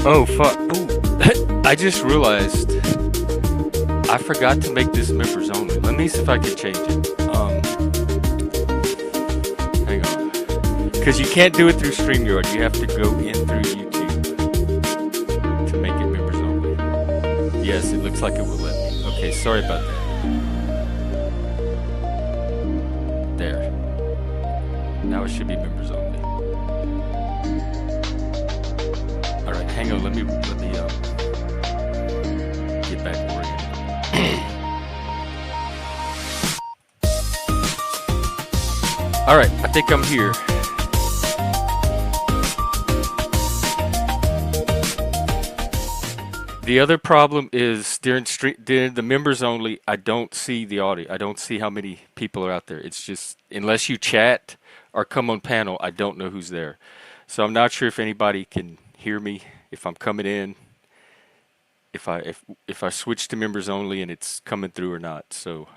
Oh fuck! Ooh. I just realized I forgot to make this members only. Let me see if I can change it. Hang on, because you can't do it through StreamYard. You have to go in through YouTube to make it members only. Yes, it looks like it will let me. Okay, sorry about that. There. Now it should be members only. All right, hang on. Let me get back oriented. All right, I think I'm here. The other problem is during the members only, I don't see the audio. I don't see how many people are out there. It's just unless you chat or come on panel, I don't know who's there. So I'm not sure if anybody can hear me, if I'm coming in, if I switch to members only and it's coming through or not. So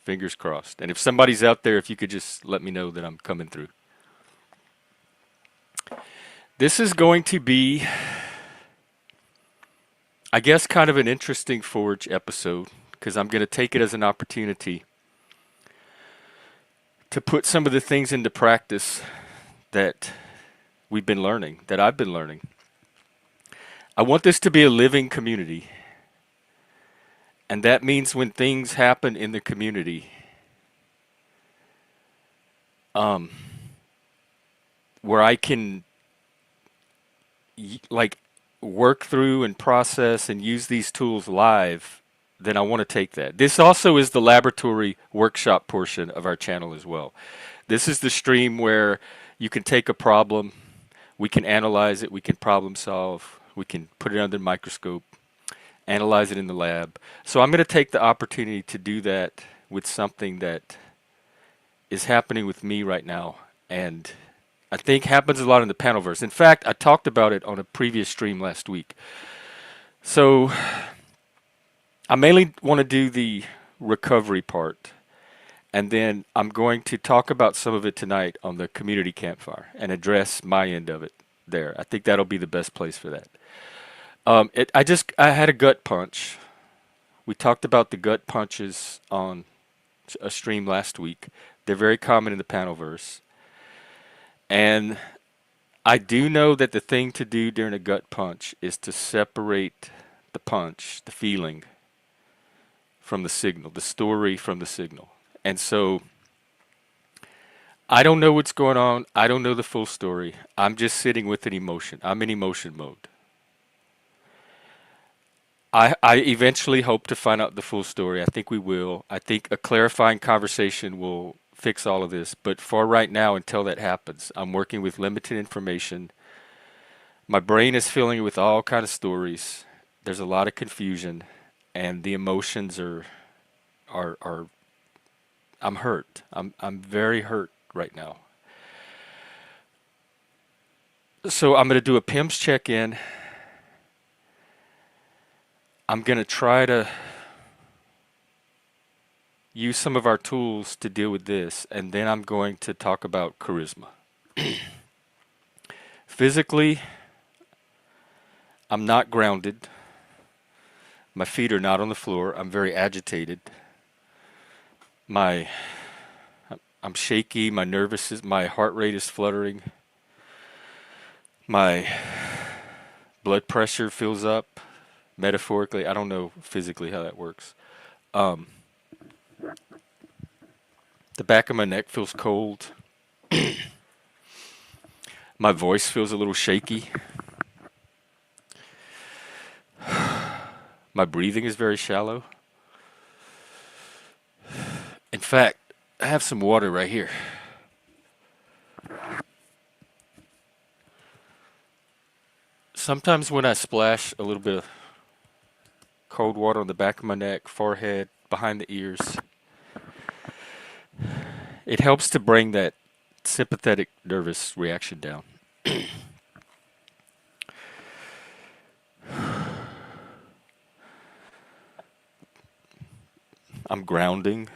fingers crossed. And if somebody's out there, if you could just let me know that I'm coming through. This is going to be, I guess, kind of an interesting Forge episode because I'm going to take it as an opportunity to put some of the things into practice that we've been learning, that I've been learning. I want this to be a living community. And that means when things happen in the community, where I can like work through and process and use these tools live, then I want to take that. This also is the laboratory workshop portion of our channel as well. This is the stream where you can take a problem, we can analyze it, we can problem solve, we can put it under the microscope, analyze it in the lab. So I'm going to take the opportunity to do that with something that is happening with me right now, and I think happens a lot in the panelverse. In fact, I talked about it on a previous stream last week. So I mainly want to do the recovery part, and then I'm going to talk about some of it tonight on the community campfire and address my end of it there. I think that'll be the best place for that. I had a gut punch. We talked about the gut punches on a stream last week. They're very common in the panelverse. And I do know that the thing to do during a gut punch is to separate the punch, the feeling, from the signal, the story from the signal. And so I don't know what's going on. I don't know the full story. I'm just sitting with an emotion. I'm in emotion mode. I eventually hope to find out the full story. I think we will. I think a clarifying conversation will fix all of this. But for right now, until that happens, I'm working with limited information. My brain is filling it with all kind of stories. There's a lot of confusion, and the emotions are I'm hurt. I'm very hurt right now. So I'm going to do a PIMS check-in. I'm going to try to use some of our tools to deal with this, and then I'm going to talk about charisma. Physically, I'm not grounded. My feet are not on the floor. I'm very agitated. I'm shaky. My heart rate is fluttering. My blood pressure fills up. Metaphorically, I don't know physically how that works. The back of my neck feels cold. My voice feels a little shaky. My breathing is very shallow. In fact, I have some water right here. Sometimes when I splash a little bit of cold water on the back of my neck, forehead, behind the ears, it helps to bring that sympathetic nervous reaction down. I'm grounding.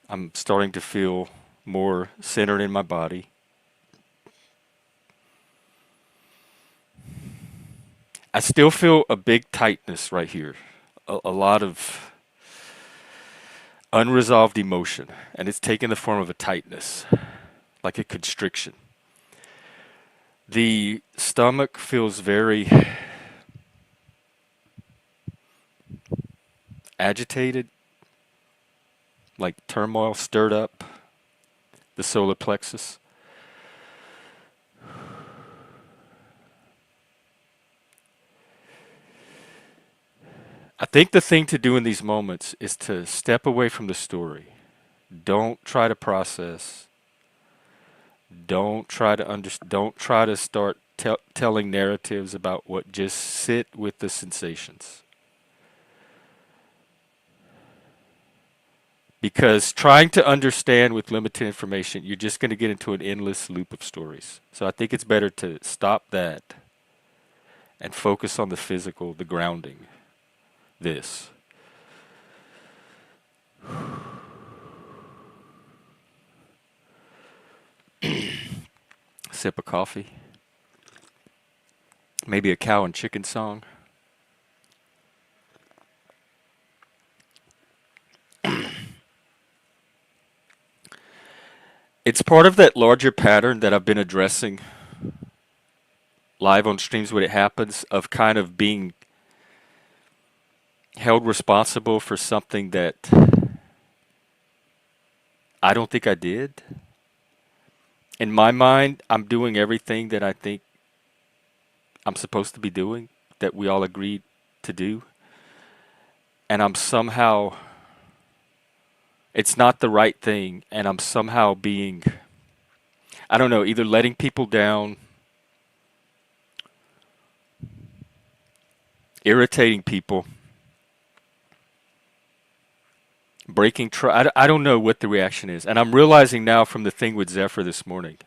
I'm starting to feel more centered in my body. I still feel a big tightness right here, a lot of unresolved emotion, and it's taken the form of a tightness, like a constriction. The stomach feels very agitated, like turmoil stirred up the solar plexus. I think the thing to do in these moments is to step away from the story. Don't try to process. Don't try to start telling narratives about what. Just sit with the sensations. Because trying to understand with limited information, you're just going to get into an endless loop of stories. So I think it's better to stop that and focus on the physical, the grounding. This. Sip of coffee. Maybe a cow and chicken song. It's part of that larger pattern that I've been addressing live on streams when it happens, of kind of being held responsible for something that I don't think I did. In my mind, I'm doing everything that I think I'm supposed to be doing, that we all agreed to do. And I'm somehow, it's not the right thing. And I'm somehow being, I don't know, either letting people down, irritating people, breaking trust. I don't know what the reaction is. And I'm realizing now from the thing with Zephyr this morning,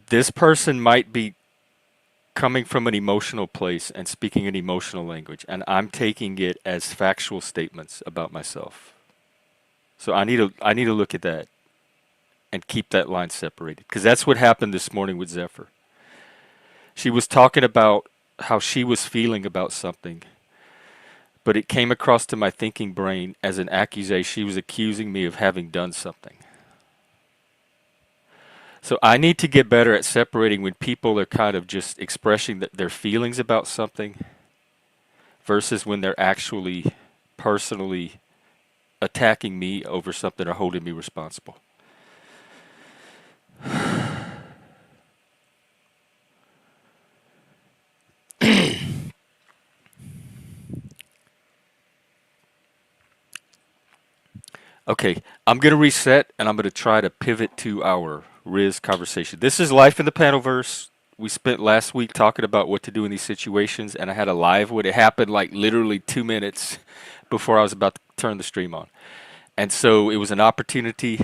this person might be coming from an emotional place and speaking an emotional language, and I'm taking it as factual statements about myself. So I need to look at that and keep that line separated, because that's what happened this morning with Zephyr. She was talking about how she was feeling about something, but it came across to my thinking brain as an accusation. She was accusing me of having done something. So I need to get better at separating when people are kind of just expressing their feelings about something versus when they're actually personally attacking me over something or holding me responsible. Okay, I'm going to reset and I'm going to try to pivot to our Riz conversation. This is Life in the Panelverse. We spent last week talking about what to do in these situations, and I had a live one. It happened like literally 2 minutes before I was about to turn the stream on. And so it was an opportunity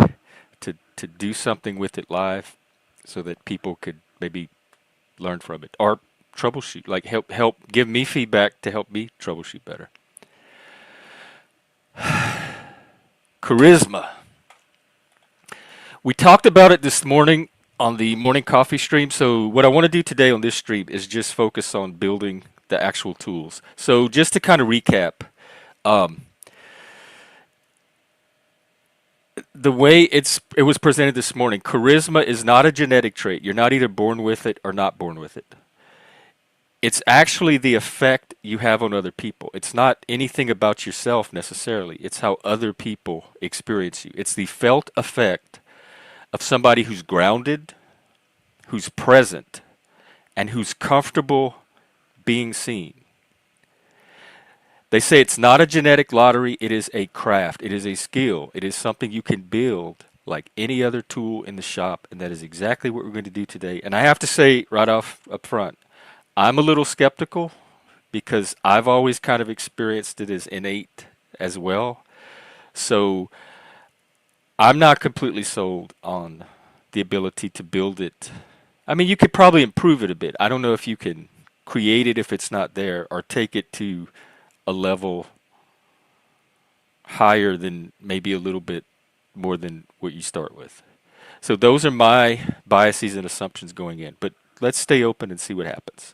to do something with it live so that people could maybe learn from it or troubleshoot, like help give me feedback to help me troubleshoot better. Charisma. We talked about it this morning on the morning coffee stream. So what I want to do today on this stream is just focus on building the actual tools. So just to kind of recap, um, the way it was presented this morning, charisma is not a genetic trait. You're not either born with it or not born with it. It's actually the effect you have on other people. It's not anything about yourself necessarily. It's how other people experience you. It's the felt effect of somebody who's grounded, who's present, and who's comfortable being seen. They say it's not a genetic lottery, it is a craft, it is a skill, it is something you can build like any other tool in the shop, and that is exactly what we're going to do today. And I have to say right off up front, I'm a little skeptical because I've always kind of experienced it as innate as well. So I'm not completely sold on the ability to build it. I mean, you could probably improve it a bit. I don't know if you can create it if it's not there or take it to a level higher than maybe a little bit more than what you start with. So those are my biases and assumptions going in. But let's stay open and see what happens.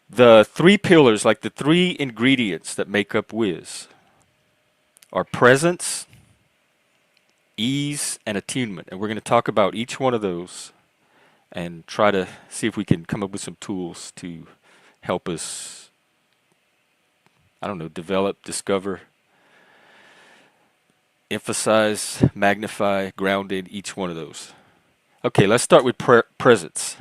The three pillars, like the three ingredients that make up Wiz, are presence, ease, and attunement. And we're going to talk about each one of those and try to see if we can come up with some tools to help us, I don't know, develop, discover, emphasize, magnify, ground in each one of those. Okay, let's start with presence.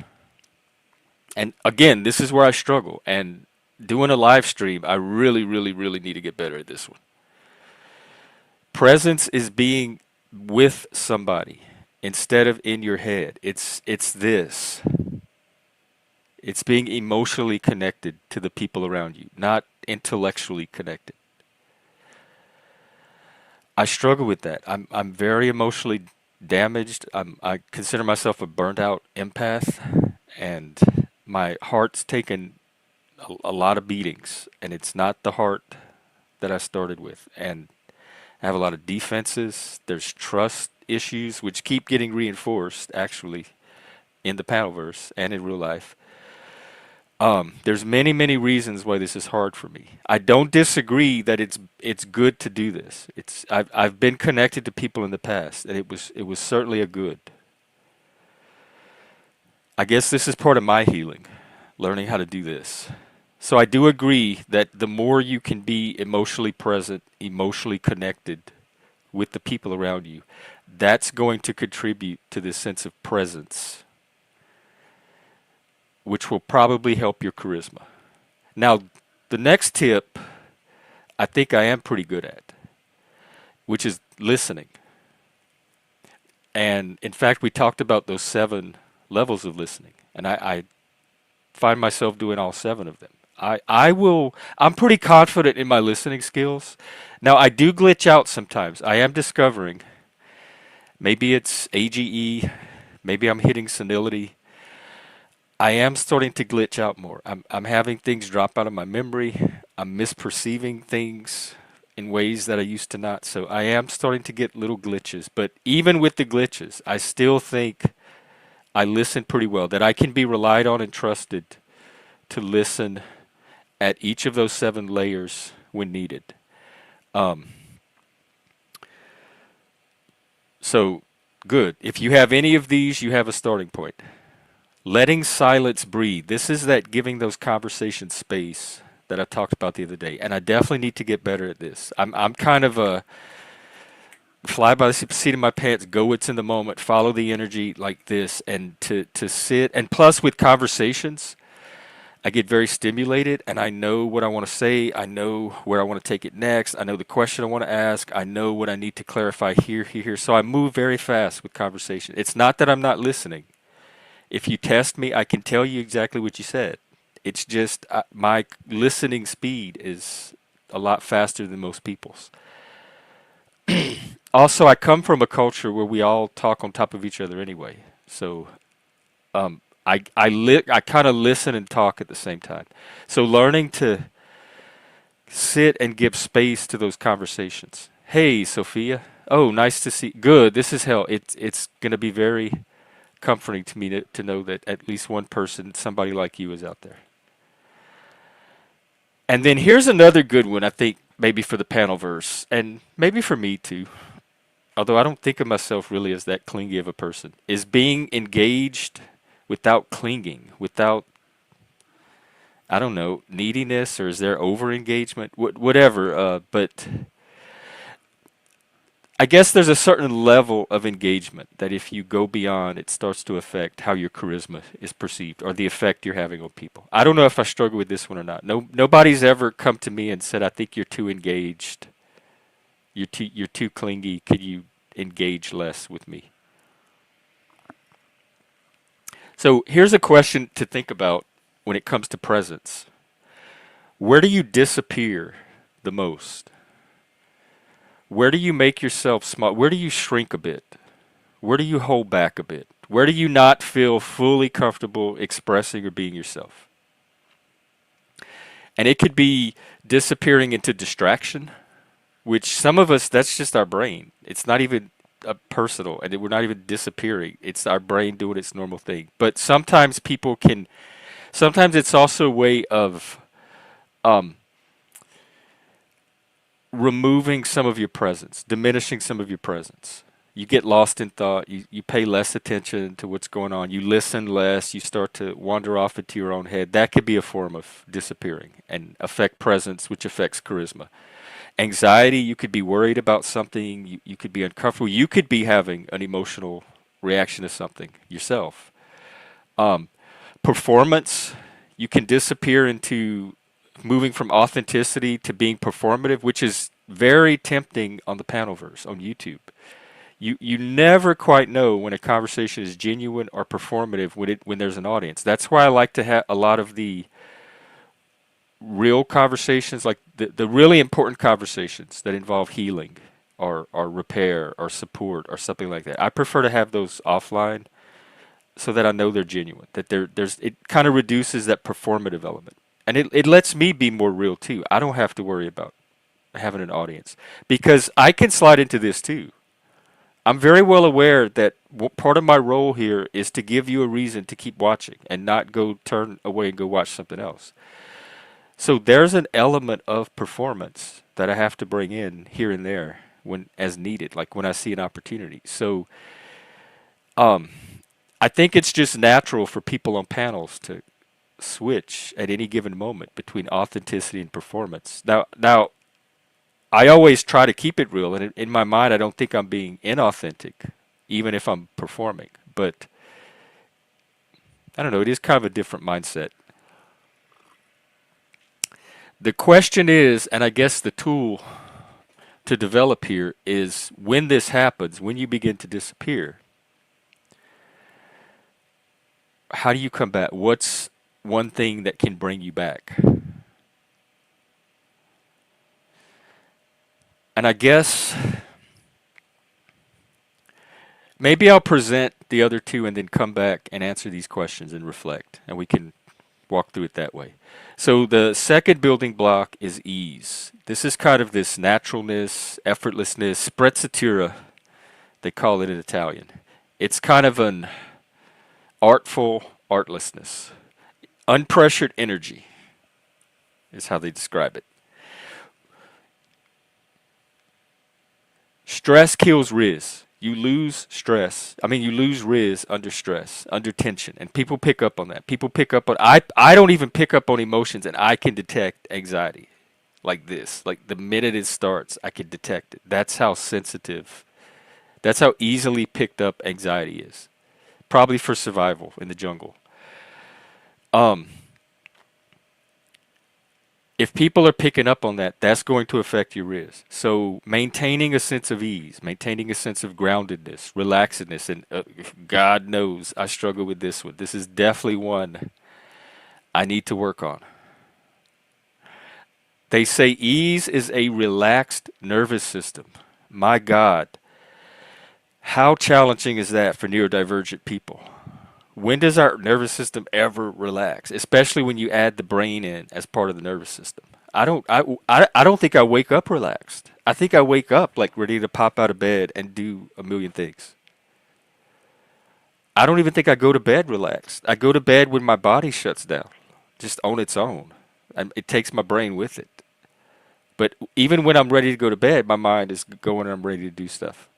And again, this is where I struggle. And doing a live stream, I really, really, really need to get better at this one. Presence is being with somebody instead of in your head. It's this. It's being emotionally connected to the people around you, not intellectually connected. I struggle with that. I'm very emotionally damaged. I consider myself a burnt out empath, and my heart's taken a lot of beatings, and it's not the heart that I started with. And I have a lot of defenses. There's trust issues, which keep getting reinforced, actually, in the panelverse and in real life. There's many, many reasons why this is hard for me. I don't disagree that it's good to do this. I've been connected to people in the past, and it was certainly a good. I guess this is part of my healing, learning how to do this. So I do agree that the more you can be emotionally present, emotionally connected with the people around you, that's going to contribute to this sense of presence, which will probably help your charisma. Now, the next tip I think I am pretty good at, which is listening. And in fact, we talked about those 7 levels of listening, and I find myself doing all 7 of them. I'm pretty confident in my listening skills. Now, I do glitch out sometimes. I am discovering maybe it's AGE, maybe I'm hitting senility. I am starting to glitch out more. I'm having things drop out of my memory. I'm misperceiving things in ways that I used to not. So I am starting to get little glitches. But even with the glitches, I still think I listen pretty well, that I can be relied on and trusted to listen at each of those 7 layers when needed. Um, so good. If you have any of these, you have a starting point. Letting silence breathe. This is that giving those conversations space that I talked about the other day, and I definitely need to get better at this. I'm kind of a fly by the seat of my pants, go what's in the moment, follow the energy like this, and to sit. And plus, with conversations, I get very stimulated, and I know what I want to say. I know where I want to take it next. I know the question I want to ask. I know what I need to clarify here, here, here. So I move very fast with conversation. It's not that I'm not listening. If you test me, I can tell you exactly what you said. It's just my listening speed is a lot faster than most people's. Also, I come from a culture where we all talk on top of each other anyway. So I kind of listen and talk at the same time. So learning to sit and give space to those conversations. Hey, Sophia. Oh, nice to see. Good. This is hell. It's going to be very comforting to me to know that at least one person, somebody like you, is out there. And then here's another good one, I think, maybe for the panel verse, and maybe for me too, although I don't think of myself really as that clingy of a person, is being engaged without clinging, without, I don't know, neediness, or is there over engagement, whatever. But I guess there's a certain level of engagement that if you go beyond, it starts to affect how your charisma is perceived or the effect you're having on people. I don't know if I struggle with this one or not. Nobody's ever come to me and said, "I think you're too engaged. You're too clingy. Could you engage less with me?" So here's a question to think about when it comes to presence. Where do you disappear the most? Where do you make yourself small? Where do you shrink a bit? Where do you hold back a bit? Where do you not feel fully comfortable expressing or being yourself? And it could be disappearing into distraction, which some of us, that's just our brain. It's not even personal, and we're not even disappearing. It's our brain doing its normal thing. But sometimes people can. Sometimes it's also a way of um, removing some of your presence, diminishing some of your presence. You get lost in thought. You pay less attention to what's going on. You listen less. You start to wander off into your own head. That could be a form of disappearing and affect presence, which affects charisma. Anxiety, you could be worried about something. You could be uncomfortable. You could be having an emotional reaction to something yourself. Um, Performance, you can disappear into moving from authenticity to being performative, which is very tempting on the Panelverse on YouTube. You never quite know when a conversation is genuine or performative when there's an audience. That's why I like to have a lot of the real conversations, like the really important conversations that involve healing or repair or support or something like that. I prefer to have those offline so that I know they're genuine. That there's it kind of reduces that performative element. And it lets me be more real too. I don't have to worry about having an audience because I can slide into this too. I'm very well aware that part of my role here is to give you a reason to keep watching and not go turn away and go watch something else. So there's an element of performance that I have to bring in here and there when as needed, like when I see an opportunity. So um, I think it's just natural for people on panels to switch at any given moment between authenticity and performance. Now I always try to keep it real, and in my mind, I don't think I'm being inauthentic, even if I'm performing. But I don't know, it is kind of a different mindset. The question is, and I guess the tool to develop here is when this happens, when you begin to disappear, how do you come back? What's one thing that can bring you back? And I guess maybe I'll present the other two and then come back and answer these questions and reflect, and we can walk through it that way. So the second building block is ease. This is kind of this naturalness, effortlessness, sprezzatura, they call it in Italian. It's kind of an artful artlessness. Unpressured energy is how they describe it. Stress kills riz. You lose stress. I mean, you lose riz under stress, under tension, and people pick up on that. People pick up on. I don't even pick up on emotions, and I can detect anxiety, like this. Like the minute it starts, I can detect it. That's how sensitive. That's how easily picked up anxiety is. Probably for survival in the jungle. Um, if people are picking up on that, that's going to affect your risk. So maintaining a sense of ease, maintaining a sense of groundedness, relaxedness, and God knows I struggle with this one. This is definitely one I need to work on. They say ease is a relaxed nervous system. My God, how challenging is that for neurodivergent people? When does our nervous system ever relax? Especially when you add the brain in as part of the nervous system. I don't think I wake up relaxed. I think I wake up like ready to pop out of bed and do a million things. I don't even think I go to bed relaxed. I go to bed when my body shuts down, just on its own. And it takes my brain with it. But even when I'm ready to go to bed, my mind is going and I'm ready to do stuff.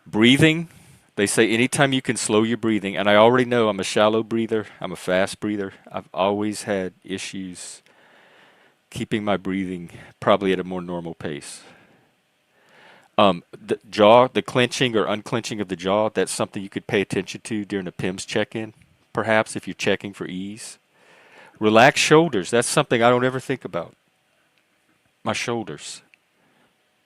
Breathing, they say anytime you can slow your breathing, and I already know I'm a shallow breather, I'm a fast breather. I've always had issues keeping my breathing probably at a more normal pace. The jaw, the clenching or unclenching of the jaw, that's something you could pay attention to during a PIMS check-in, perhaps if you're checking for ease. Relaxed shoulders, that's something I don't ever think about. My shoulders.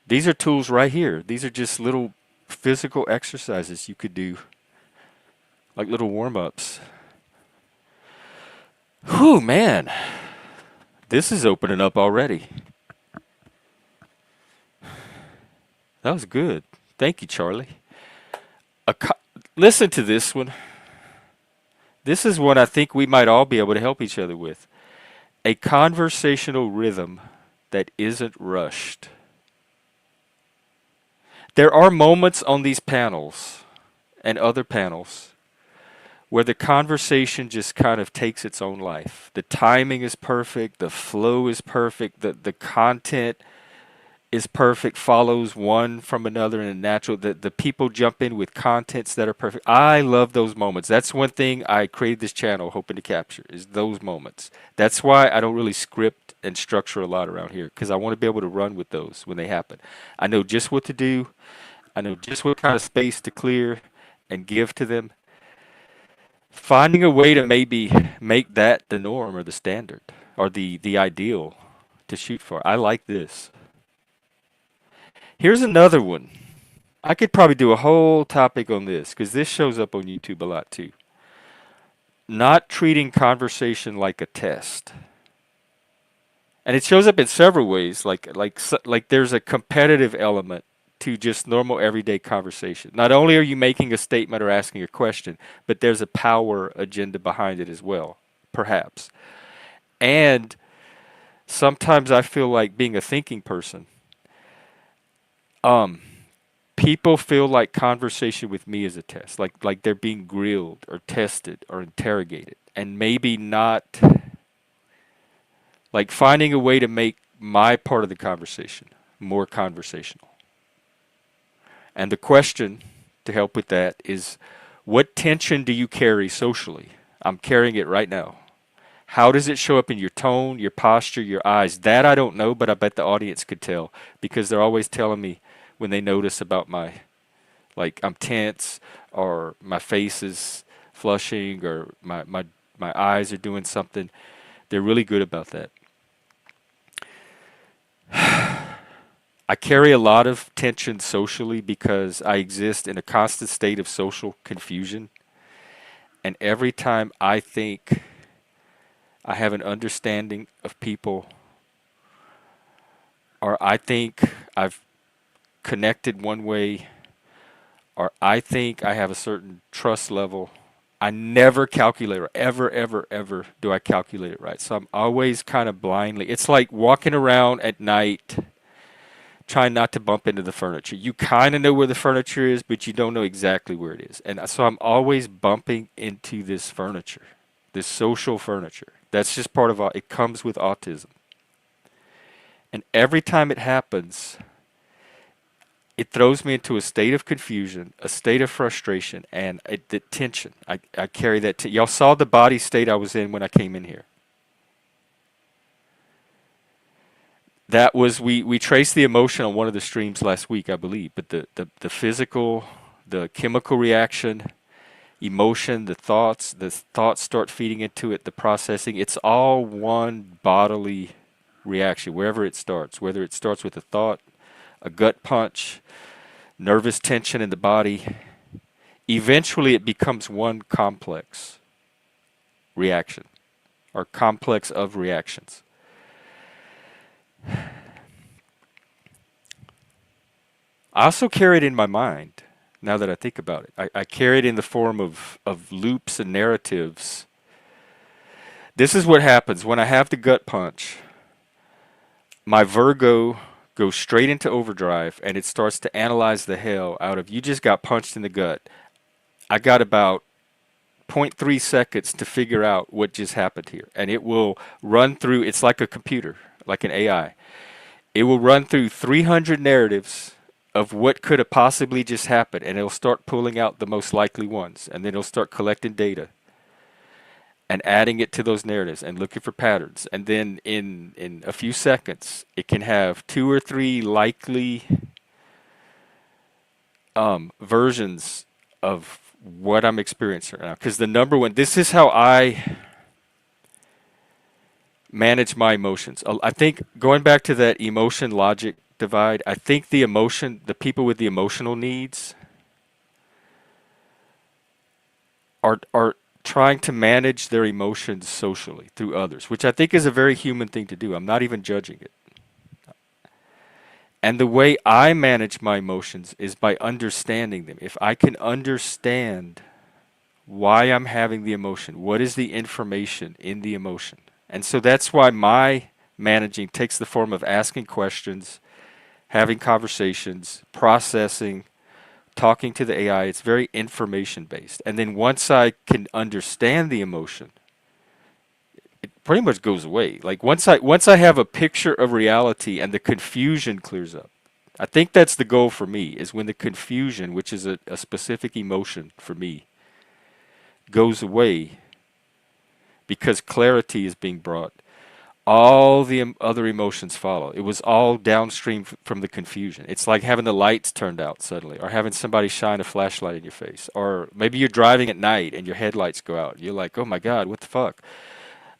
These are tools right here. These are just little physical exercises you could do, like little warm-ups. Whew, man. This is opening up already. That was good. Thank you, Charlie. Listen to this one. This is one I think we might all be able to help each other with. A conversational rhythm that isn't rushed. There are moments on these panels and other panels where the conversation just kind of takes its own life. The timing is perfect, the flow is perfect, the content is perfect, follows one from another in a natural. The people jump in with contents that are perfect. I love those moments. That's one thing I created this channel hoping to capture is those moments. That's why I don't really script and structure a lot around here because I want to be able to run with those when they happen. I know just what to do. I know just what kind of space to clear and give to them. Finding a way to maybe make that the norm or the standard or the ideal to shoot for. I like this. Here's another one. I could probably do a whole topic on this because this shows up on YouTube a lot too. Not treating conversation like a test. And it shows up in several ways like there's a competitive element to just normal everyday conversation. Not only are you making a statement or asking a question, but there's a power agenda behind it as well, perhaps. And sometimes I feel like being a thinking person, um people feel like conversation with me is a test, like they're being grilled or tested or interrogated, and maybe not like finding a way to make my part of the conversation more conversational. And the question to help with that is, what tension do you carry socially? I'm carrying it right now. How does it show up in your tone, your posture, your eyes? That I don't know, but I bet the audience could tell because they're always telling me when they notice about my, like I'm tense or my face is flushing or my eyes are doing something. They're really good about that. I carry a lot of tension socially because I exist in a constant state of social confusion. And every time I think I have an understanding of people, or I think I've connected one way, or I think I have a certain trust level, I never calculate or ever do I calculate it right. So I'm always kind of blindly. It's like walking around at night trying not to bump into the furniture. You kind of know where the furniture is, but you don't know exactly where it is. And so I'm always bumping into this furniture, this social furniture. That's just part of it comes with autism. And every time it happens, it throws me into a state of confusion, a state of frustration, and the tension. I carry that. Y'all saw the body state I was in when I came in here. That was we traced the emotion on one of the streams last week, I believe. But the physical, the chemical reaction, emotion, the thoughts start feeding into it, the processing. It's all one bodily reaction, wherever it starts. Whether it starts with a thought, a gut punch, nervous tension in the body. Eventually, it becomes one complex reaction, or complex of reactions. I also carry it in my mind, now that I think about it. I carry it in the form of loops and narratives. This is what happens when I have the gut punch. My Virgo goes straight into overdrive and it starts to analyze the hell out of you just got punched in the gut. I got about 0.3 seconds to figure out what just happened here. And it will run through, it's like a computer, like an AI. It will run through 300 narratives of what could have possibly just happened, and it'll start pulling out the most likely ones, and then it'll start collecting data and adding it to those narratives and looking for patterns. And then in a few seconds, it can have 2 or 3 likely versions of what I'm experiencing right now. Because the number one, this is how I manage my emotions. I think going back to that emotion logic divide, I think the people with the emotional needs are trying to manage their emotions socially through others, which I think is a very human thing to do. I'm not even judging it. And the way I manage my emotions is by understanding them. If I can understand why I'm having the emotion, what is the information in the emotion? And so that's why my managing takes the form of asking questions, having conversations, processing, talking to the AI. It's very information based. And then once I can understand the emotion, it pretty much goes away. Like once I have a picture of reality and the confusion clears up. I think that's the goal for me is when the confusion, which is a specific emotion for me, goes away because clarity is being brought. All the other emotions follow. It was all downstream from the confusion. It's like having the lights turned out suddenly, or having somebody shine a flashlight in your face, or maybe you're driving at night and your headlights go out. You're like, oh my God, what the fuck?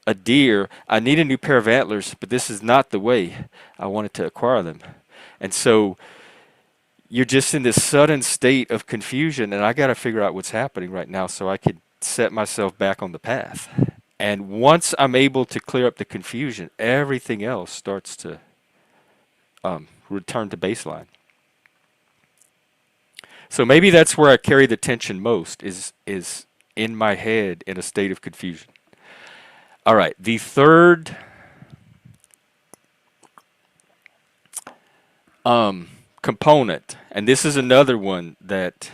A deer, I need a new pair of antlers, but this is not the way I wanted to acquire them. And so you're just in this sudden state of confusion, and I got to figure out what's happening right now so I could set myself back on the path. And once I'm able to clear up the confusion, everything else starts to return to baseline. So maybe that's where I carry the tension most is in my head in a state of confusion. All right, the third component, and this is another one that,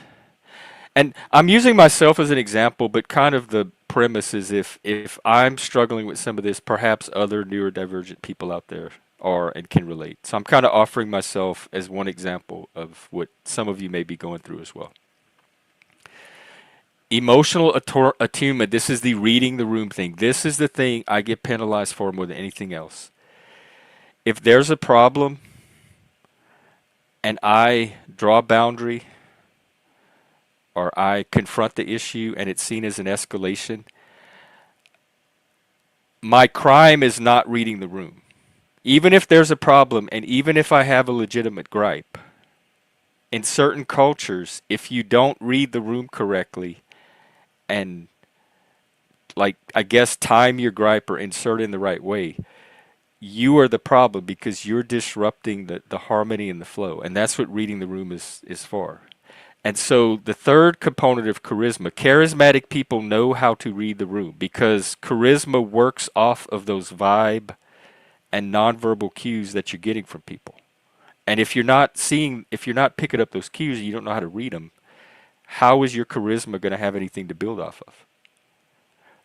and I'm using myself as an example, but kind of the premise is if I'm struggling with some of this, perhaps other neurodivergent people out there are and can relate. So I'm kind of offering myself as one example of what some of you may be going through as well. Emotional attunement, this is the reading the room thing. This is the thing I get penalized for more than anything else. If there's a problem and I draw a boundary or I confront the issue and it's seen as an escalation, my crime is not reading the room. Even if there's a problem and even if I have a legitimate gripe, in certain cultures, if you don't read the room correctly and, like, I guess time your gripe or insert in the right way, you are the problem because you're disrupting the harmony and the flow. And that's what reading the room is for. And so the third component of charisma, charismatic people know how to read the room because charisma works off of those vibe and nonverbal cues that you're getting from people. And if you're not picking up those cues, you don't know how to read them, how is your charisma going to have anything to build off of?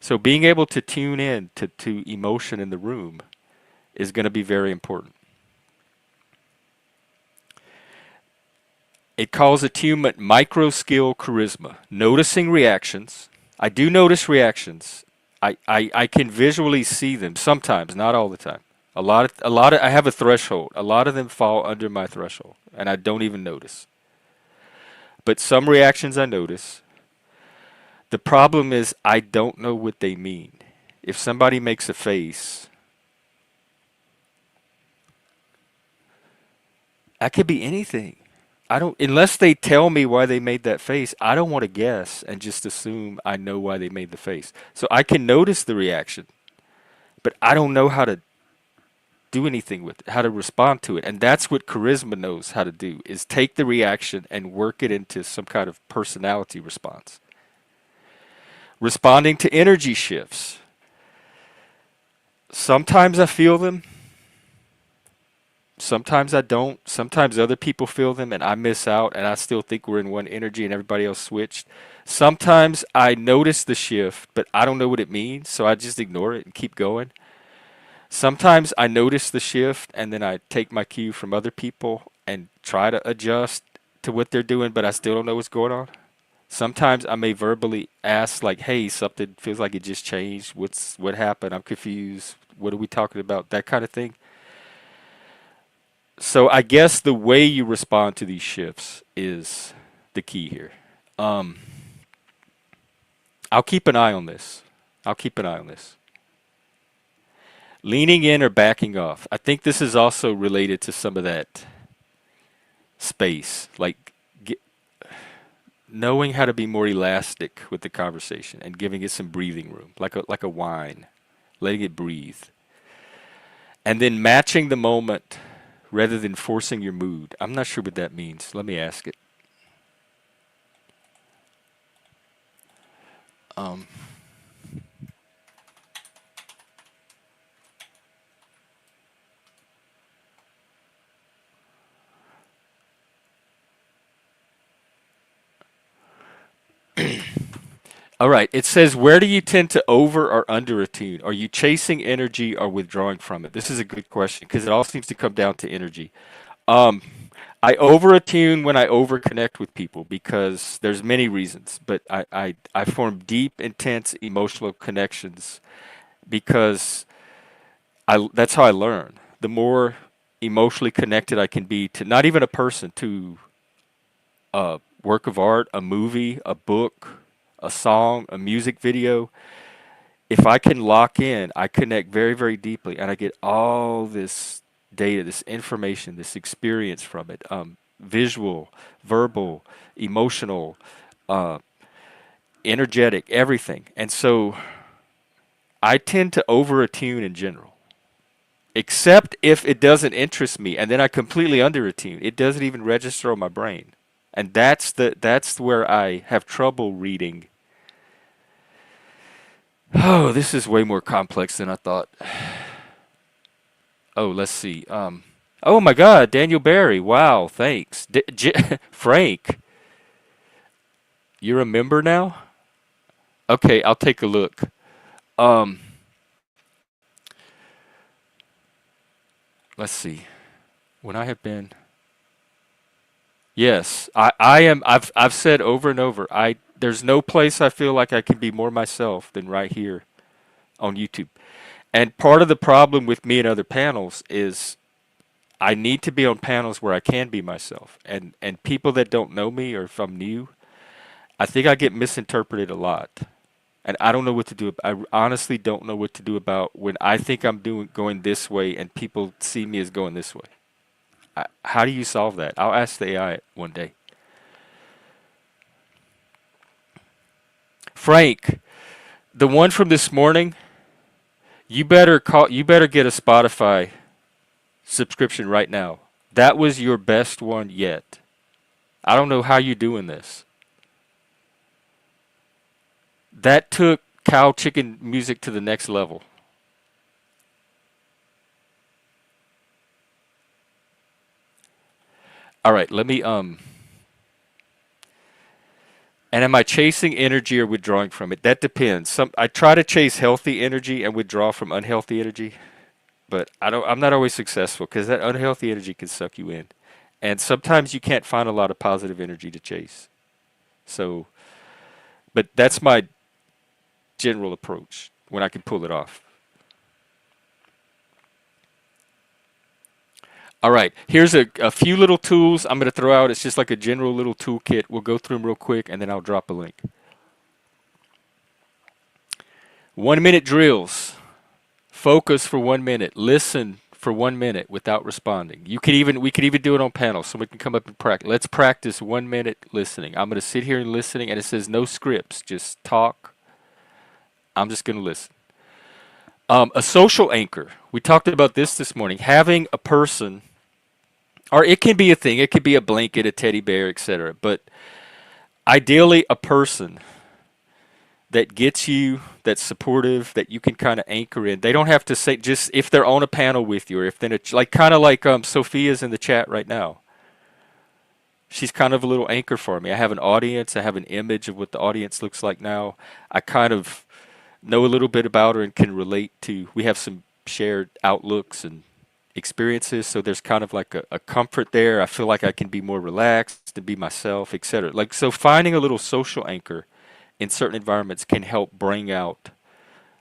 So being able to tune in to emotion in the room is going to be very important. It calls attunement micro skill charisma. Noticing reactions. I do notice reactions. I can visually see them sometimes, not all the time. I have a threshold. A lot of them fall under my threshold, and I don't even notice. But some reactions I notice. The problem is I don't know what they mean. If somebody makes a face, that could be anything. I don't, unless they tell me why they made that face, I don't want to guess and just assume I know why they made the face. So I can notice the reaction, but I don't know how to do anything with it, how to respond to it. And that's what charisma knows how to do, is take the reaction and work it into some kind of personality response. Responding to energy shifts. Sometimes I feel them. Sometimes I don't. Sometimes other people feel them and I miss out and I still think we're in one energy and everybody else switched. Sometimes I notice the shift, but I don't know what it means, so I just ignore it and keep going. Sometimes I notice the shift and then I take my cue from other people and try to adjust to what they're doing, but I still don't know what's going on. Sometimes I may verbally ask like, "Hey, something feels like it just changed. What happened? I'm confused. What are we talking about?" That kind of thing. So I guess the way you respond to these shifts is the key here. Um, I'll keep an eye on this. I'll keep an eye on this. Leaning in or backing off. I think this is also related to some of that space, like knowing how to be more elastic with the conversation and giving it some breathing room, like a wine, letting it breathe, and then matching the moment rather than forcing your mood. I'm not sure what that means. Let me ask it. Um, All right. It says, where do you tend to over or under attune? Are you chasing energy or withdrawing from it? This is a good question because it all seems to come down to energy. Um, I over attune when I over connect with people because there's many reasons, but I form deep, intense emotional connections because that's how I learn. The more emotionally connected I can be to not even a person, to a work of art, a movie, a book, a song, a music video, if I can lock in, I connect very, very deeply and I get all this data, this information, this experience from it, visual, verbal, emotional, uh, energetic, everything. And so I tend to over attune in general, except if it doesn't interest me, and then I completely under attune. It doesn't even register on my brain, and that's where I have trouble reading. Oh, this is way more complex than I thought. Oh, let's see. Oh my God, Daniel Barry. Wow, thanks. Frank, you're a member now? Okay, I'll take a look. Um, let's see. When I have been, yes, I am. I've said over and over. There's no place I feel like I can be more myself than right here on YouTube. And part of the problem with me and other panels is I need to be on panels where I can be myself. And people that don't know me or if I'm new, I think I get misinterpreted a lot. And I don't know what to do. I honestly don't know what to do about when I think I'm going this way and people see me as going this way. How do you solve that? I'll ask the AI one day. Frank, the one from this morning, you better get a Spotify subscription right now. That was your best one yet. I don't know how you're doing this. That took cow chicken music to the next level. All right, let me and am I chasing energy or withdrawing from it? That depends. I try to chase healthy energy and withdraw from unhealthy energy, but I'm not always successful because that unhealthy energy can suck you in. And sometimes you can't find a lot of positive energy to chase. So, but that's my general approach when I can pull it off. All right, here's a few little tools I'm going to throw out. It's just like a general little toolkit. We'll go through them real quick and then I'll drop a link. 1 minute drills. Focus for 1 minute. Listen for 1 minute without responding. We could even do it on panels. Someone can come up and practice. Let's practice 1 minute listening. I'm going to sit here and listening, and it says no scripts, just talk. I'm just going to listen. A social anchor. We talked about this morning. Having a person, or it can be a thing. It could be a blanket, a teddy bear, etc. But ideally, a person that gets you, that's supportive, that you can kind of anchor in. They don't have to say just if they're on a panel with you, or if then it's like kind of like Sophia's in the chat right now. She's kind of a little anchor for me. I have an audience. I have an image of what the audience looks like now. I kind of know a little bit about her and can relate to. We have some shared outlooks and experiences, so there's kind of like a comfort there. I feel like I can be more relaxed and be myself, etc. Like so, finding a little social anchor in certain environments can help bring out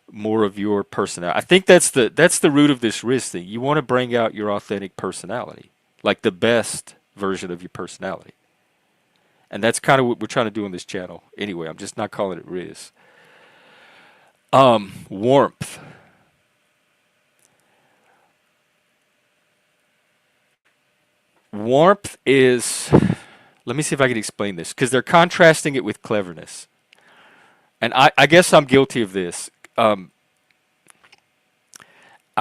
more of your personality. I think that's the root of this risk thing. You want to bring out your authentic personality, like the best version of your personality. And that's kind of what we're trying to do on this channel. Anyway, I'm just not calling it Riz. Warmth. Warmth is, let me see if I can explain this, because they're contrasting it with cleverness. And I guess I'm guilty of this. I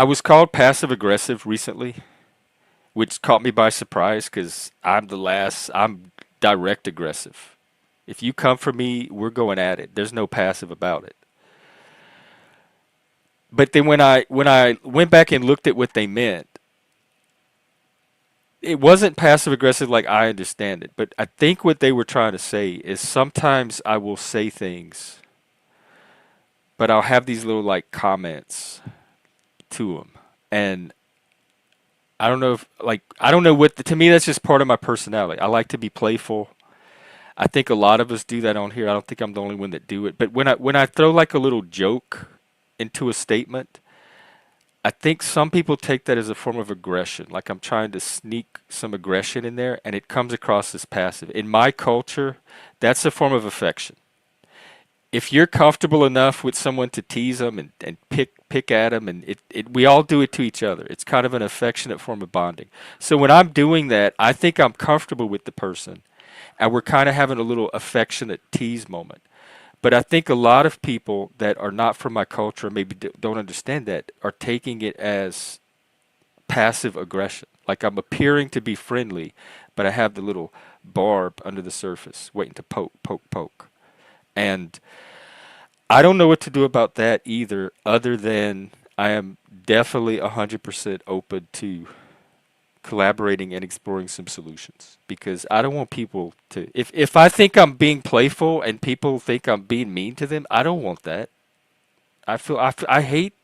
was called passive aggressive recently, which caught me by surprise because I'm direct aggressive. If you come for me, we're going at it. There's no passive about it. But then when I went back and looked at what they meant, it wasn't passive aggressive like I understand it. But I think what they were trying to say is sometimes I will say things. but I'll have these little like comments to them. And I don't know if like I don't know what to me that's just part of my personality. I like to be playful. I think a lot of us do that on here. I don't think I'm the only one that do it. But when I throw like a little joke into a statement, I think some people take that as a form of aggression. Like I'm trying to sneak some aggression in there and it comes across as passive. In my culture, that's a form of affection. If you're comfortable enough with someone to tease them and pick at them, and we all do it to each other. It's kind of an affectionate form of bonding. So when I'm doing that, I think I'm comfortable with the person, and we're kind of having a little affectionate tease moment. But I think a lot of people that are not from my culture, maybe don't understand that, are taking it as passive aggression. Like I'm appearing to be friendly, but I have the little barb under the surface, waiting to poke, poke, poke. And I don't know what to do about that either, other than I am definitely 100% open to collaborating and exploring some solutions because I don't want people to if I think I'm being playful and people think I'm being mean to them, I don't want that. I hate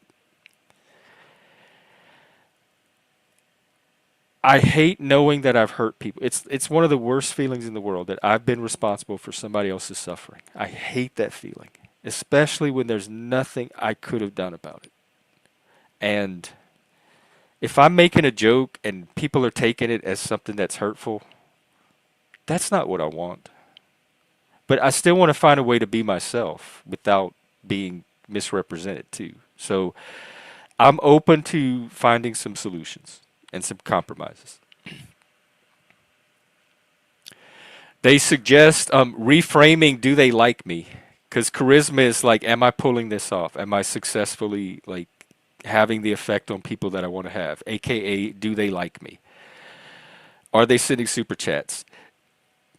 I hate knowing that I've hurt people. It's one of the worst feelings in the world that I've been responsible for somebody else's suffering. I hate that feeling, especially when there's nothing I could have done about it. And if I'm making a joke and people are taking it as something that's hurtful, that's not what I want. But I still want to find a way to be myself without being misrepresented too. So I'm open to finding some solutions and some compromises. They suggest reframing, do they like me? Because charisma is like, am I pulling this off? Am I successfully like having the effect on people that I want to have? AKA, do they like me? Are they sending super chats?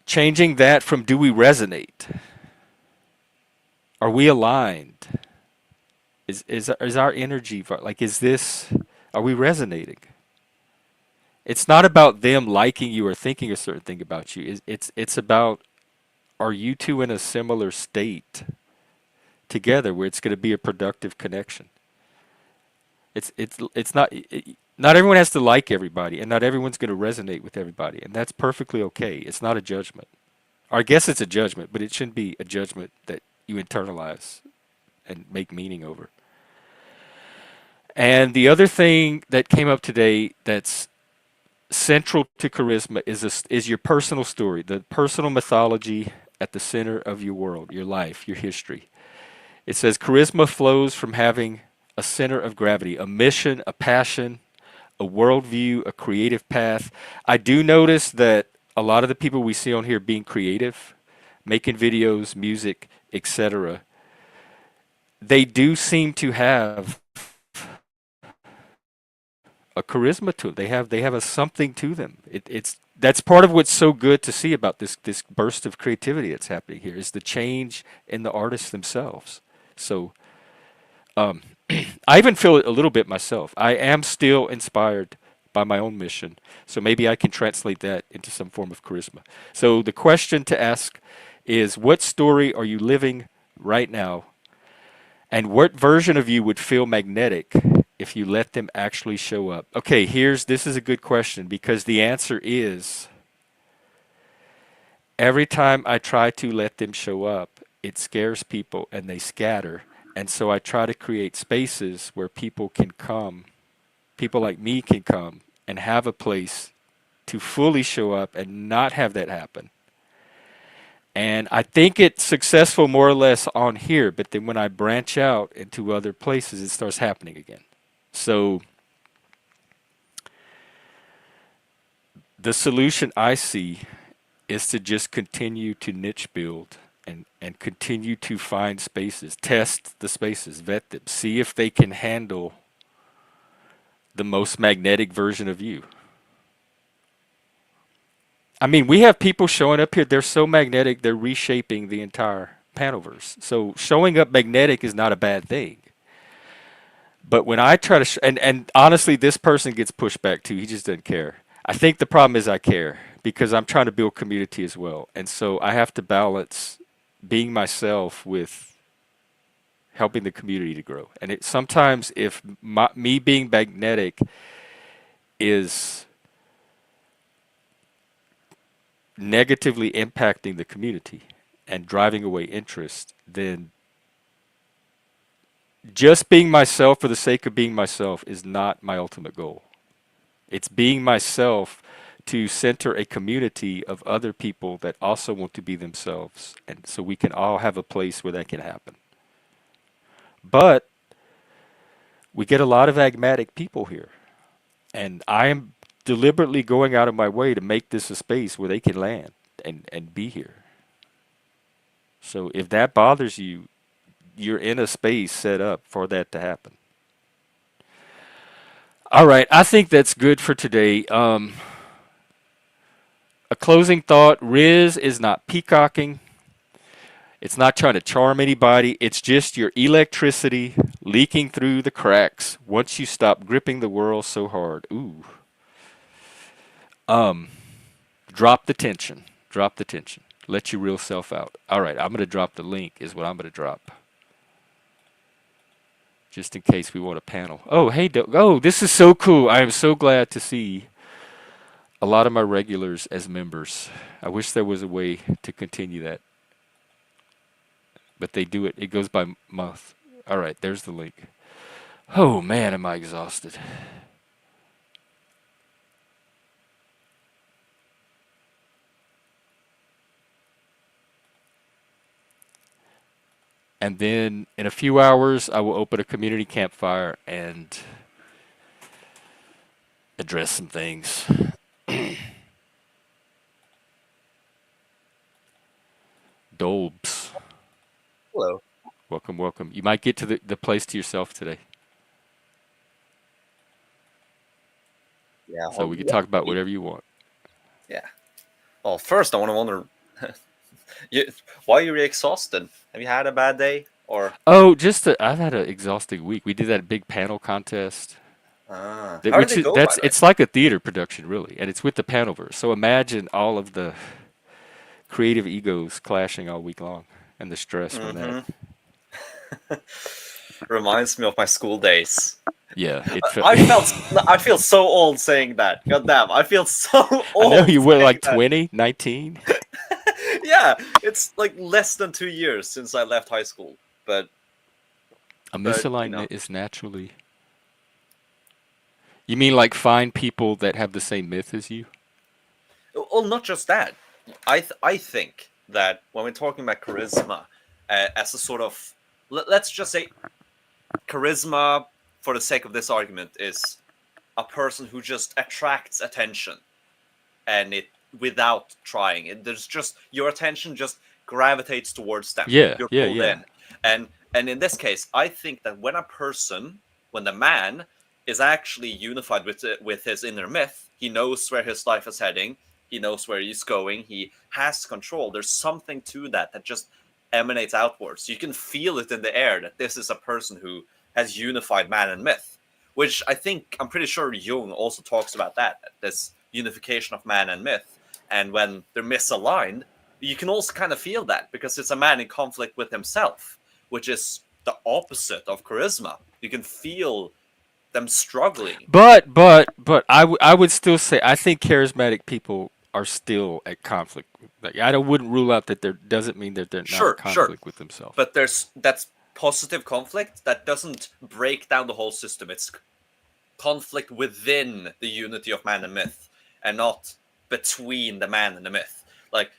Changing that from do we resonate? Are we aligned? Is our energy like is this? Are we resonating? It's not about them liking you or thinking a certain thing about you. It's about are you two in a similar state together where it's going to be a productive connection. It's not not everyone has to like everybody, and not everyone's going to resonate with everybody, and that's perfectly okay. It's not a judgment. Or I guess it's a judgment, but it shouldn't be a judgment that you internalize and make meaning over. And the other thing that came up today that's central to charisma is your personal story, the personal mythology at the center of your world, your life, your history. It says charisma flows from having a center of gravity, a mission, a passion, a worldview, a creative path. I do notice that a lot of the people we see on here being creative, making videos, music, etc., they do seem to have a charisma to it. They have a something to them. It's that's part of what's so good to see about this burst of creativity that's happening here is the change in the artists themselves. So um, I even feel it a little bit myself. I am still inspired by my own mission, so maybe I can translate that into some form of charisma. So the question to ask is, what story are you living right now, and what version of you would feel magnetic if you let them actually show up? Okay, this is a good question because the answer is every time I try to let them show up, it scares people and they scatter. And so I try to create spaces where people can come, people like me can come and have a place to fully show up and not have that happen. And I think it's successful more or less on here, but then when I branch out into other places, it starts happening again. So the solution I see is to just continue to niche build and continue to find spaces, test the spaces, vet them, see if they can handle the most magnetic version of you. I mean, we have people showing up here, they're so magnetic, they're reshaping the entire Panelverse. So showing up magnetic is not a bad thing. But when I try to, and honestly, this person gets pushed back too. He just doesn't care. I think the problem is I care because I'm trying to build community as well. And so I have to balance being myself with helping the community to grow. And it sometimes, if me being magnetic is negatively impacting the community and driving away interest, then just being myself for the sake of being myself is not my ultimate goal. It's being myself to center a community of other people that also want to be themselves, and so we can all have a place where that can happen. But we get a lot of agmatic people here, and I am deliberately going out of my way to make this a space where they can land and be here. So if that bothers you, you're in a space set up for that to happen. All right, I think that's good for today. A closing thought: Riz is not peacocking. It's not trying to charm anybody. It's just your electricity leaking through the cracks once you stop gripping the world so hard. Ooh. Um, Drop the tension. Drop the tension. Let your real self out. All right, I'm going to drop the link, is what I'm going to drop. Just in case we want a panel. Oh, hey, oh, this is so cool. I am so glad to see a lot of my regulars as members. I wish there was a way to continue that, but they do it. It goes by month. All right, there's the link. Oh man, am I exhausted. And then in a few hours, I will open a community campfire and address some things. Dolbs, Hello. welcome, welcome. You might get to the place to yourself today, Yeah. so we can talk about whatever you want. Yeah. Well, first I want to wonder, you, why are you really exhausted? Have you had a bad day, or Oh, I've had an exhausting week. We did that big panel contest. how did Which it is go? By that's the way. it's like a theater production really, and it's with the Panoverse. So imagine all of the creative egos clashing all week long, and the stress from that. hmm Reminds me of my school days. Yeah, it felt. I felt I feel so old saying that. God damn, I feel so I know old you were saying like that. 20, 19. Yeah, it's like less than 2 years since I left high school. But A but misalignment is naturally. You mean like find people that have the same myth as you? well, not just that. I think that when we're talking about charisma as a sort of let's just say charisma, for the sake of this argument, is a person who just attracts attention and it without trying. There's just your attention just gravitates towards them. Yeah, You're yeah, pulled yeah. in, and in this case, I think that when a person, when the man is actually unified with his inner myth, he knows where his life is heading. He knows where he's going. He has control. There's something to that that just emanates outwards. You can feel it in the air that this is a person who has unified man and myth, which I think I'm pretty sure Jung also talks about that this unification of man and myth. And when they're misaligned, you can also kind of feel that because it's a man in conflict with himself, which is the opposite of charisma. You can feel them struggling. But I would still say I think charismatic people are still at conflict. Like I don't wouldn't rule out that there doesn't mean that they're not at Sure, conflict with themselves. but there's that's positive conflict that doesn't break down the whole system. It's conflict within the unity of man and myth, and not between the man and the myth. Like,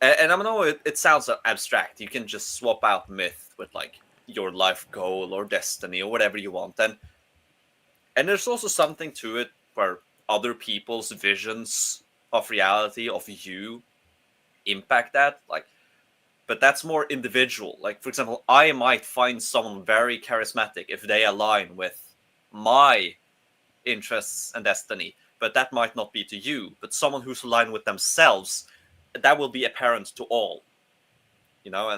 and I know it sounds abstract. You can just swap out myth with like your life goal or destiny or whatever you want, and there's also something to it where other people's visions of reality of you impact that. Like, but that's more individual. Like, for example, I might find someone very charismatic if they align with my interests and destiny, but that might not be to you. But someone who's aligned with themselves, that will be apparent to all,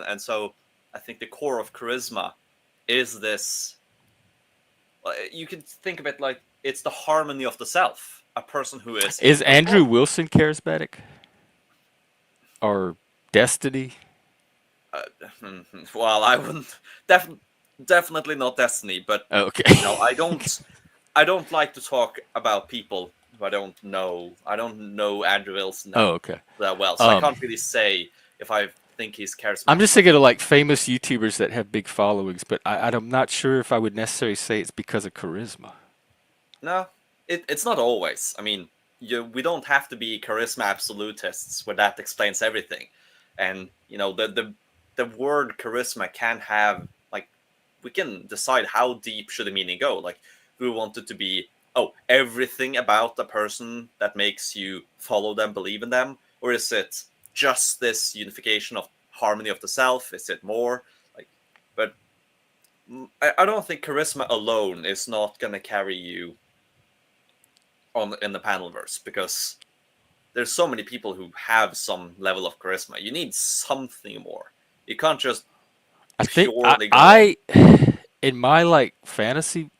and so I think the core of charisma is this. You can think of it like it's the harmony of the self. A person who is Is in Andrew control. Wilson charismatic or Destiny? Uh, well, I wouldn't definitely. Definitely not Destiny, but Oh, okay. I don't like to talk about people who I don't know. I don't know Andrew Wilson Oh, okay. that well, so I Um, can't really say if I think he's I'm just charismatic or thinking not. of like famous YouTubers that have big followings, but I'm not sure if I would necessarily say it's because of charisma. No, it's not always. I mean, we don't have to be charisma absolutists where that explains everything. And the word charisma can have, like, we can decide how deep should the meaning go. Like, we want it to be, oh, everything about the person that makes you follow them, believe in them, or is it just this unification of harmony of the self? Is it more like? But I don't think charisma alone is not gonna carry you on in the panelverse, because there's so many people who have some level of charisma. You need something more. You can't just I think purely go on. in my like fantasy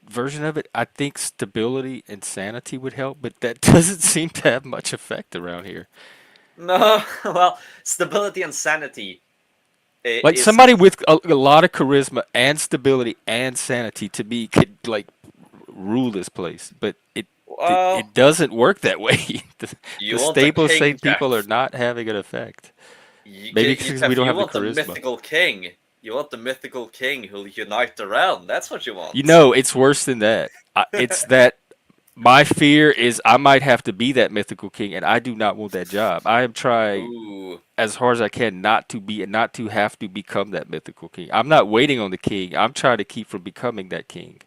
version of it, I think stability and sanity would help, but that doesn't seem to have much effect around here. No, well, stability and sanity Like is somebody with a lot of charisma and stability and sanity to me could like rule this place, but well, it doesn't work that way. The you want a stable, king, sane Jeff. people are not having an effect. You, Maybe because we Jeff, don't you have the want the charisma. mythical king. You want the mythical king who'll unite the realm. That's what you You want. know, it's worse than that. It's that my fear is I might have to be that mythical king, and I do not want that job. I am trying Ooh, as hard as I can not to be and not to have to become that mythical king. I'm not waiting on the king. I'm trying to keep from becoming that king.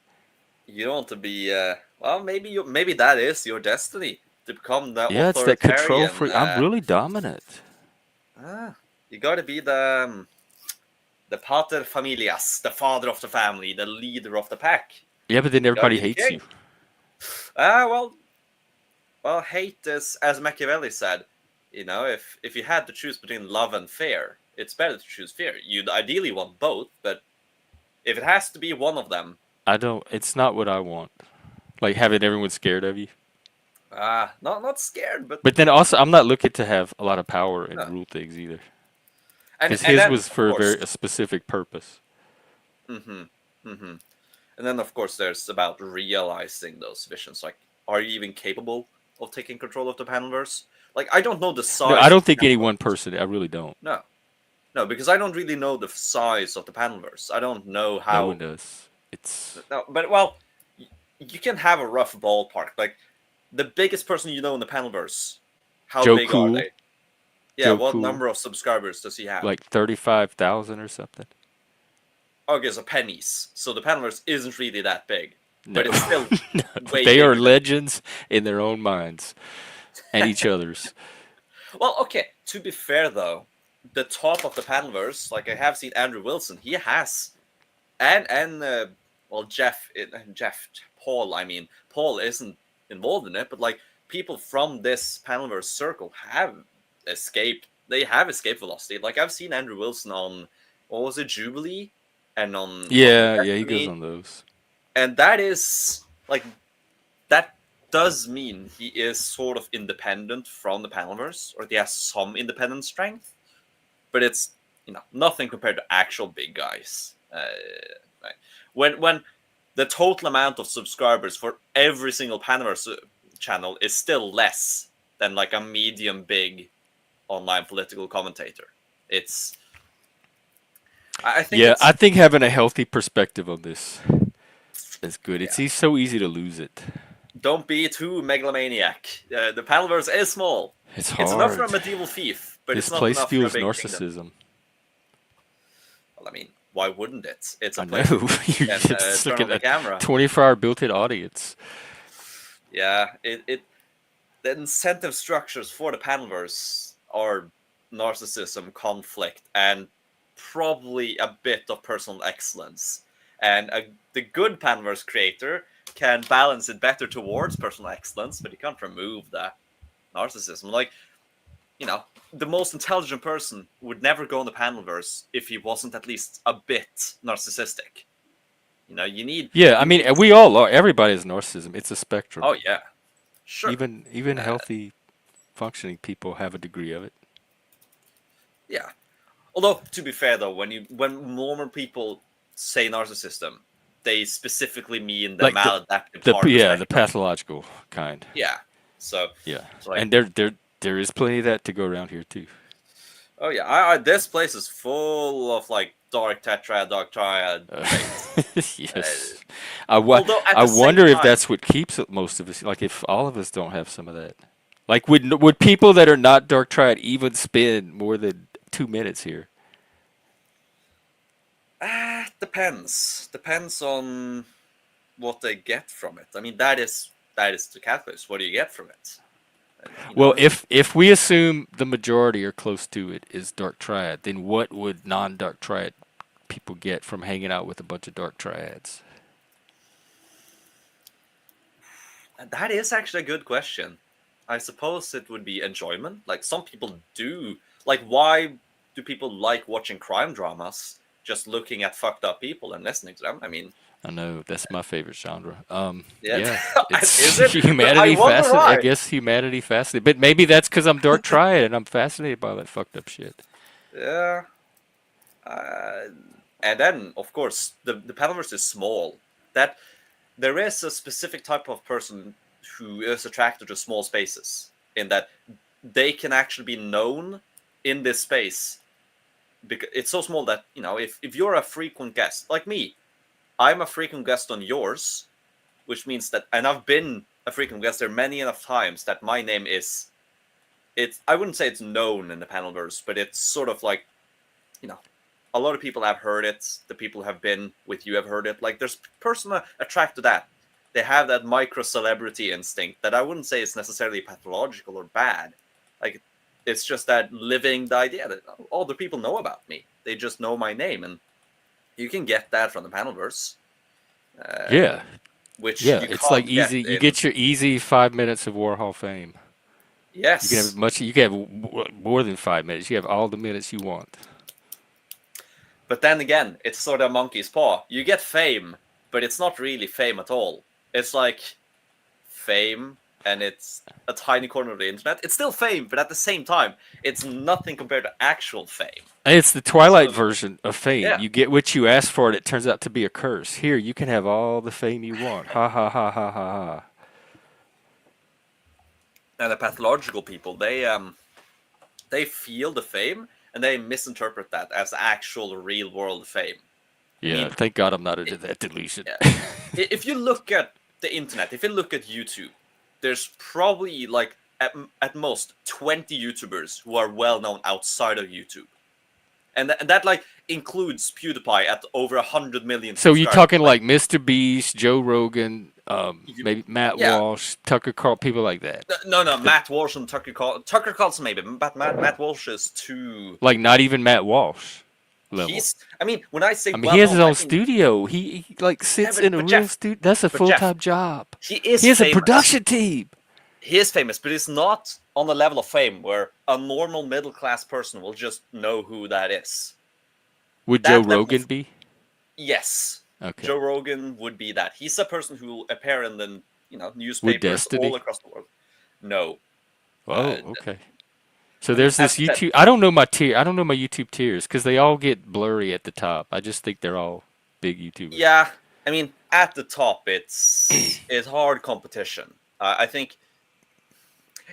you don't want to be. Well, maybe that is your destiny, to become the Yeah, it's that control authoritarian. freak. I'm really dominant. You got to be the pater familias, the father of the family, the leader of the pack. Yeah, but then You got to everybody be the hates you. king. Well, hate is, as Machiavelli said, if you had to choose between love and fear, it's better to choose fear. You'd ideally want both, but if it has to be one of them, I don't. It's not what I want. Like having everyone scared of you. not scared, but But then also, I'm not looking to have a lot of power and no. rule things either. And Because and his then was of for course, a specific purpose. mm-hmm, mm-hmm. And then of course there's about realizing those visions. Like, are you even capable of taking control of the panelverse? Like, I don't know the No, I size of don't the think any one panelverse. person. I really don't. No, no, because I don't really know the size of the panelverse. I don't know No one how. does. It's No, but well, you can have a rough ballpark. Like, the biggest person you know in the panelverse, how Joe big are Cool. they? Yeah, Joe what Cool. number of subscribers does he have? Like 35,000 or something. Okay, so pennies. So the panelverse isn't really that big, No. but it's still No, but way they are bigger than. legends in their own minds and each other's. Well, okay. To be fair, though, the top of the panelverse, like, I have seen Andrew Wilson. He has, and well, Jeff Paul. I mean, Paul isn't involved in it, but like, people from this panelverse circle have escaped. They have escape velocity. Like, I've seen Andrew Wilson on, what was it, Jubilee, and on Yeah, yeah, he goes Destiny, on those. and that is like, that does mean he is sort of independent from the panelverse, or he has some independent strength, but it's, nothing compared to actual big guys. Right. When the total amount of subscribers for every single panelverse channel is still less than like a medium big online political commentator, it's I think Yeah, I it's think having a healthy perspective on this is good. yeah. It's so easy to lose it. Don't be too megalomaniac. The panelverse is small. It's It's enough for hard. a medieval fief, but This it's not place enough for a fuels big kingdom. narcissism. Well, I mean, why wouldn't it? It's a I know. place where people You're can just turn on looking the at camera. 24-hour built-in audience. Yeah, the incentive structures for the panelverse are narcissism, conflict, and probably a bit of personal excellence. And the good panelverse creator can balance it better towards personal excellence, but you can't remove the narcissism. Like, the most intelligent person would never go in the panelverse if he wasn't at least a bit narcissistic. You need Yeah, I you mean, need. we all are. Everybody has narcissism. It's a spectrum. Oh yeah, sure. Even Uh, healthy, functioning people have a degree of it. yeah. Although, to be fair though, when normal people say narcissism, they specifically mean the Like maladaptive part of the yeah, the spectrum. pathological kind. Yeah. So Yeah, it's like, and there is plenty of that to go around here too. oh yeah, this place is full of like dark tetrad, dark triad traits. Yes, Although at I the same wonder if time, that's what keeps most of us. Like if all of us don't have some of that. Like would people that are not dark triad even spend more than 2 minutes here? depends on what they get from it. I mean, that is the calculus. What do you get from it? You Well, know, if we assume the majority or close to it is dark triad, then what would non-dark triad people get from hanging out with a bunch of dark triads? that is actually a good question. I suppose it would be enjoyment. Like some people do. Like, why do people like watching crime dramas? Just looking at fucked up people and listening to them. I mean, I know that's my favorite genre. yeah, Yeah, is it's it? I humanity wonder fascinated. I why. guess humanity fascinated, but maybe that's because I'm dark triad and I'm fascinated by that fucked up shit. Yeah. Uh, and then, of course, the Panaverse is small. That there is a specific type of person who is attracted to small spaces, in that they can actually be known in this space because it's so small that, you know, if you're a frequent guest like me, I'm a frequent guest on yours, which means that, and I've been a frequent guest there many enough times that my name is, it's, I wouldn't say it's known in the Panelverse, but it's sort of like, you know, a lot of people have heard it. The people who have been with you have heard it. Like, there's person attracted to that. They have that micro celebrity instinct that I wouldn't say is necessarily pathological or bad. Like, it's just that living the idea that other people know about me. They just know my name, and you can get that from the Panelverse, Yeah, which yeah, you it's like can't get easy. You in. get your easy 5 minutes of Warhol fame. You can have Yes, much. You can have more than 5 minutes. You have all the minutes you want. but then again, it's sort of a monkey's paw. You get fame, but it's not really fame at all. It's like fame, and it's a tiny corner of the internet. It's still fame, but at the same time, it's nothing compared to actual fame. And it's the So Twilight version of fame. yeah, You get what you ask for, and it turns out to be a curse. Here, you can have all the fame you want. Ha ha ha ha ha ha. and the pathological people, they feel the fame and they misinterpret that as actual real world fame. I Yeah, mean, thank God I'm not into it, that delusion. yeah. If you look at the internet, if you look at YouTube, there's probably like at most 20 YouTubers who are well known outside of YouTube, and that like includes PewDiePie at over 100 million So you subscribers. talking Like, like Mr. Beast, Joe Rogan, you, maybe Matt yeah, Walsh, Tucker Carl, people like that. no, The, Matt Walsh and Tucker Carlson maybe, but Matt Walsh is too. like not even Matt Walsh level. He's. I mean, when I say I mean, he well has his known, I own mean, studio. He like yeah, sits in a but real Jeff, studio. That's a but full Jeff, time job. he He is has a famous. production team. He is famous, but it's not on the level of fame where a normal middle class person will just know who that is. Would Joe That level Rogan of, be? yes, Okay. Joe Rogan would be that. He's a person who will appear in the, you know, Would newspapers all Destiny? across the world. No, Oh, okay. So I mean, there's as this I said, YouTube. I don't know my tier. I don't know my YouTube tiers because they all get blurry at the top. I just think they're all big YouTubers. yeah. I mean, at the top, it's hard competition. I think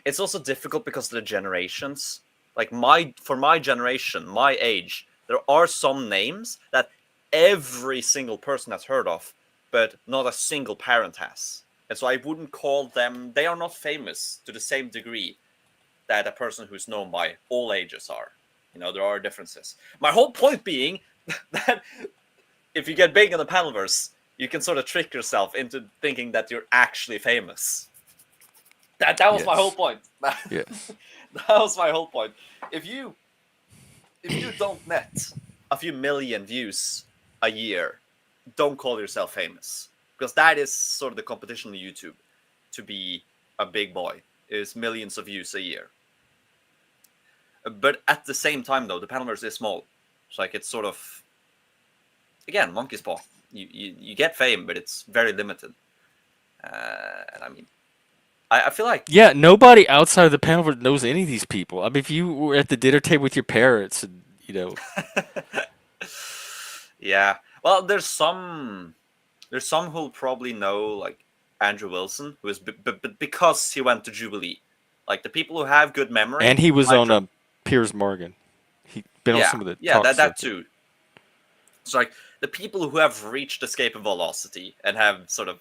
it's also difficult because of the generations. Like for my generation, my age, there are some names that every single person has heard of, but not a single parent has. And so I wouldn't call them. They are not famous to the same degree that a person who's known by all ages are. You know, there are differences. My whole point being that if you get big in the panelverse, you can sort of trick yourself into thinking that you're actually famous. That was my whole Yes. point. that Yes. was my whole point. If you don't net a few million views a year, don't call yourself famous, because that is sort of the competition on YouTube. To be a big boy is millions of views a year. But at the same time, though, the panelverse is small. It's like it's sort of, again, monkey's paw. You get fame, but it's very limited. And I mean, I feel like, Yeah. Nobody outside of the panel knows any of these people. I mean, if you were at the dinner table with your parents, and yeah. Well, there's some who'll probably know like Andrew Wilson, who is because he went to Jubilee. Like the people who have good memory And he was might on Piers Morgan. He been on yeah, some of the yeah, talk that circuit. too. So like the people who have reached escape velocity and have sort of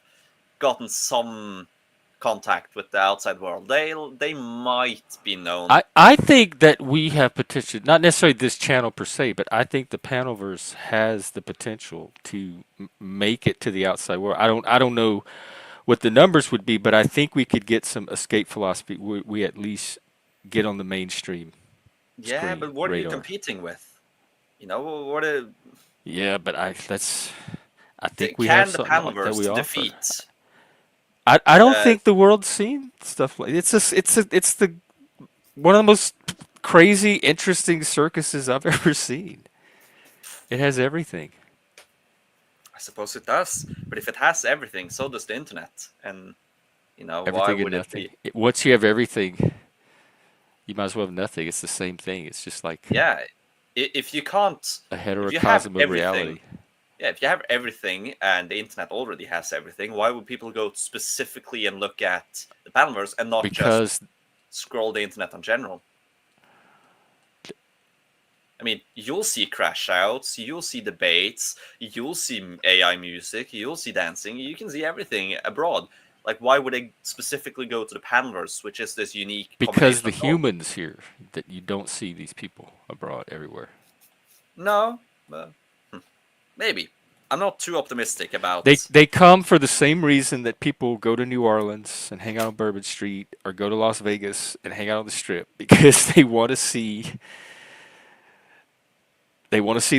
gotten some contact with the outside world, they might be known. I think that we have potential, not necessarily this channel per se, but I think the Panelverse has the potential to make it to the outside world. I don't know what the numbers would be, but I think we could get some escape philosophy. We at least get on the mainstream Yeah, screen but what are you radar. competing with? You know, what a, Yeah, but I think we have can the something that we Panelverse offer. defeat I don't the think the world's seen stuff like it's the one of the most crazy, interesting circuses I've ever seen. It has everything. I suppose it does, but if it has everything, so does the internet. And why Everything and would it nothing. be? Once you have everything, you might as well have nothing. It's the same thing. It's just like Yeah, if you can't, a if you have heterocosm of everything, reality. yeah, if you have everything and the internet already has everything, why would people go specifically and look at the Panelverse and not just Because scroll the internet in general? I mean, you'll see crash outs, you'll see debates, you'll see AI music, you'll see dancing, you can see everything abroad. Like, why would they specifically go to the Panelverse, which is this unique because combination the of knowledge? humans here that you don't see these people abroad everywhere. No, but maybe. I'm not too optimistic They about. they come for the same reason that people go to New Orleans and hang out on Bourbon Street or go to Las Vegas and hang out on the Strip because they want to see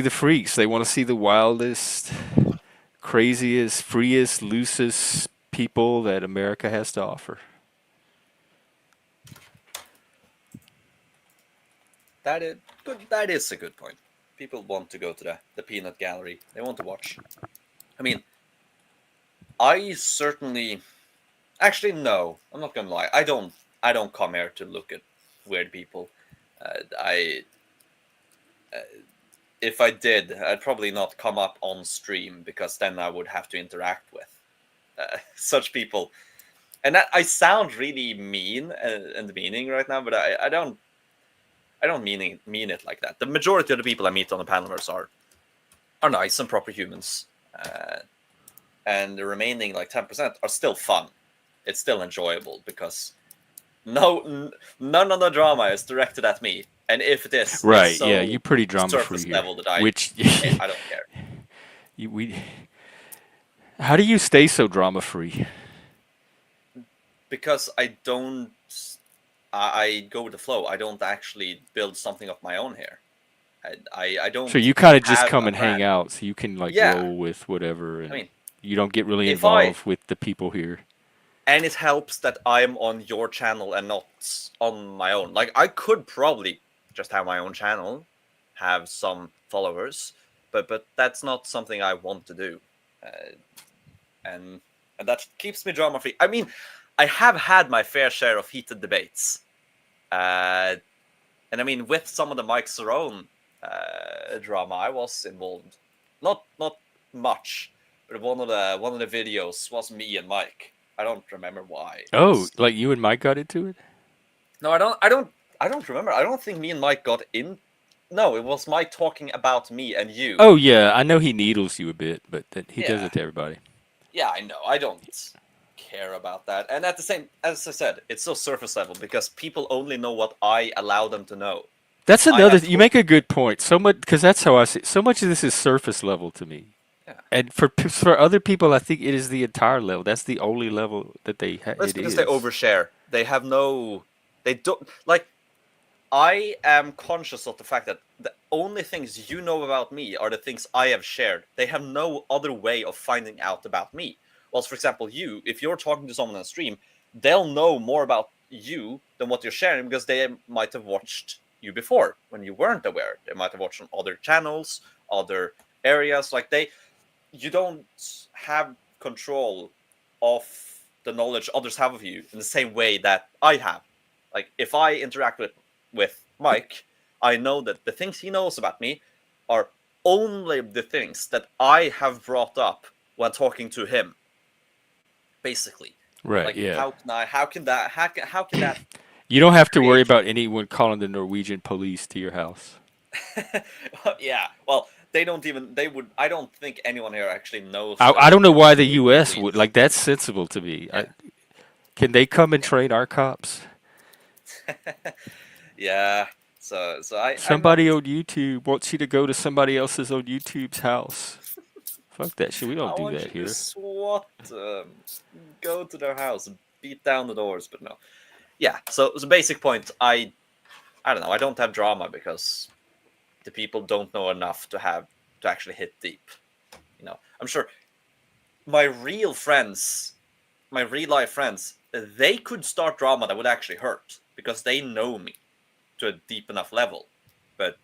the freaks. They want to see the wildest, craziest, freest, loosest people that America has to offer. That is a good point. People want to go to the peanut gallery. They want to watch. I mean, I certainly actually no. I'm not gonna lie. I don't come here to look at weird people. I if I did, I'd probably not come up on stream because then I would have to interact with such people. And that I sound really mean and demeaning right now, but I don't mean it like that. The majority of the people I meet on the Panelverse are nice and proper humans, and the remaining like 10% are still fun. It's still enjoyable because none of the drama is directed at me, and if it is, it's Right? Yeah, so you're pretty drama free surface here. level that I Which I don't care. we how do you stay so drama free? Because I go with the flow. I don't actually build something of my own here. I So don't you kind of just have come a and hang brand. out, so you can like Yeah, roll with whatever, I and mean, you don't get really if I involved with the people here. and it helps that I'm on your channel and not on my own. Like I could probably just have my own channel, have some followers, but that's not something I want to do, uh, and and that keeps me drama free. I mean, I have had my fair share of heated debates, uh, and I mean with some of the Mike Cerrone drama, I was involved. Not much, but one of the videos was me and Mike. I don't remember why. It Oh, was like you and Mike got into it? no, I don't remember. I don't think me and Mike got in. No, it was Mike talking about me and you. Oh yeah, I know he needles you a bit, but that he does Yeah, it to everybody. yeah, I know. I don't care about that. And at the same, as I said, it's so surface level because people only know what I allow them to know. That's I another. have You told. make a good point. So much because that's how I see. So much of this is surface level to me, Yeah, and for other people, I think it is the entire level. That's the only level that that's it because they is. overshare. They have no. They don't like. I am conscious of the fact that the only things you know about me are the things I have shared. They have no other way of finding out about me. Whilst, for example, you, if you're talking to someone on stream, they'll know more about you than what you're sharing because they might have watched you before when you weren't aware. They might have watched on other channels, other areas. You don't have control of the knowledge others have of you in the same way that I have. Like if I interact with Mike, I know that the things he knows about me are only the things that I have brought up when talking to him, basically. Right. Like, Yeah. how can that You don't have to worry create about anyone calling the Norwegian police to your house. yeah, well, they don't even they would I don't think anyone here actually knows I that don't know the why the Norwegian U.S. would police. like that's sensible to me. Yeah. Can they come and Yeah. train our cops? Yeah. So I'm not. Somebody on YouTube wants you to go to somebody else's on YouTube's house. Fuck that shit. We don't I do want that you to here. SWAT go to their house and beat down the doors, but no. Yeah. So the basic point, I don't know. I don't have drama because the people don't know enough to actually hit deep. I'm sure my real friends, my real life friends, they could start drama that would actually hurt because they know me to a deep enough level. But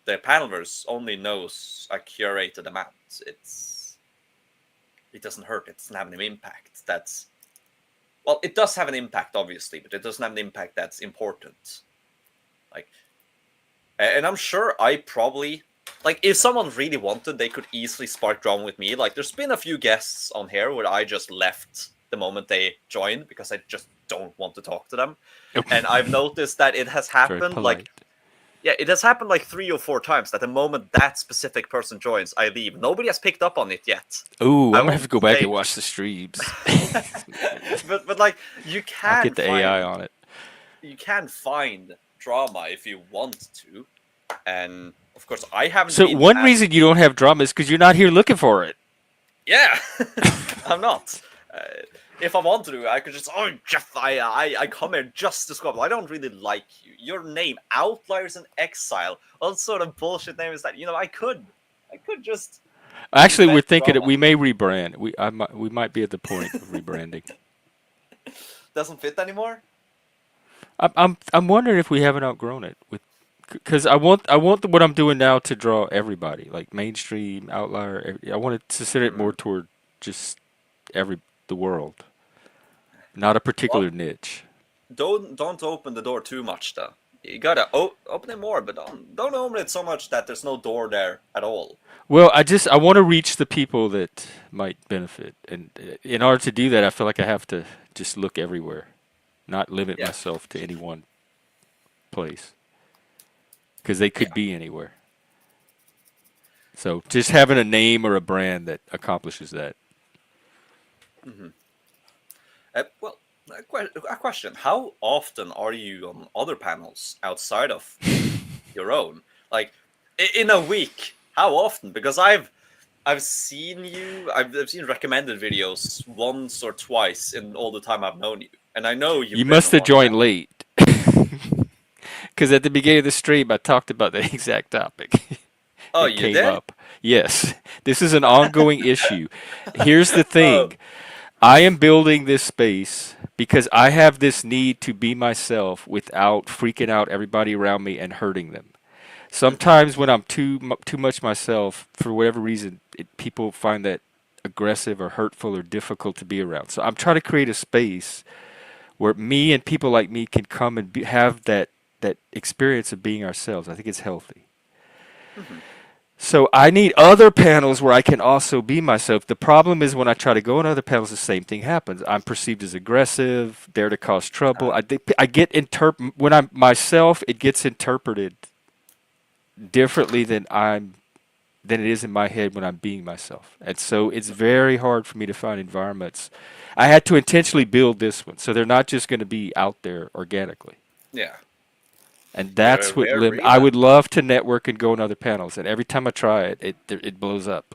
the panelverse only knows a curated amount. It doesn't hurt. It doesn't have an impact. Well, it does have an impact, obviously, but it doesn't have an impact that's important. Like, and I'm sure I probably like if someone really wanted, they could easily spark drama with me. Like, there's been a few guests on here where I just left the moment they joined because I just don't want to talk to them. And I've noticed that it has Very happened like polite. yeah, it has happened like 3 or 4 times that the moment that specific person joins, I leave. Nobody has picked up on it yet. Ooh, I I'm gonna have won't to go back say, and watch the streams. but like I'll get the AI on it. you can find drama if you want to, and of course I haven't So been one as reason you don't have drama is because you're not here looking for it. yeah. I'm not. Uh, if I want to, I could just Jeff, I come here just to squabble. I don't really like you. Your name, Outliers in Exile. What sort of bullshit name is that? I could just Actually, we're invent thinking that drama. we may rebrand. We might be at the point of rebranding. Doesn't fit anymore. I'm wondering if we haven't outgrown it with because I want what I'm doing now to draw everybody like mainstream outlier. I want to consider it more Hmm. toward just every the world, not a particular Well, niche. don't open the door too much, though. You gotta open it more, but don't open it so much that there's no door there at all. Well, I want to reach the people that might benefit, and in order to do that, I feel like I have to just look everywhere, not limit Yeah, myself to any one place because they yeah. could be anywhere. So just having a name or a brand that accomplishes that. Hmm. Well, a question: how often are you on other panels outside of your own? Like in a week, how often? Because I've seen you. I've seen recommended videos once or twice in all the time I've known you, and I know You you've been must on have one joined panel. late. Because at the beginning of the stream, I talked about the exact topic. Oh, It you came did? up. Yes, this is an ongoing issue. Here's the Oh. thing I am building this space because I have this need to be myself without freaking out everybody around me and hurting them. Hmm. Sometimes when I'm too much myself, for whatever reason, people find that aggressive or hurtful or difficult to be around. So I'm trying to create a space where me and people like me can come and have that experience of being ourselves. I think it's healthy. Hmm. So I need other panels where I can also be myself. The problem is when I try to go on other panels, the same thing happens. I'm perceived as aggressive, there to cause trouble. I get when I'm myself, it gets interpreted differently than it is in my head when I'm being myself. And so it's very hard for me to find environments. I had to intentionally build this one, so they're not just going to be out there organically. Yeah. And We're that's what we're I real. would love to network and go on other panels. And every time I try it, it blows up.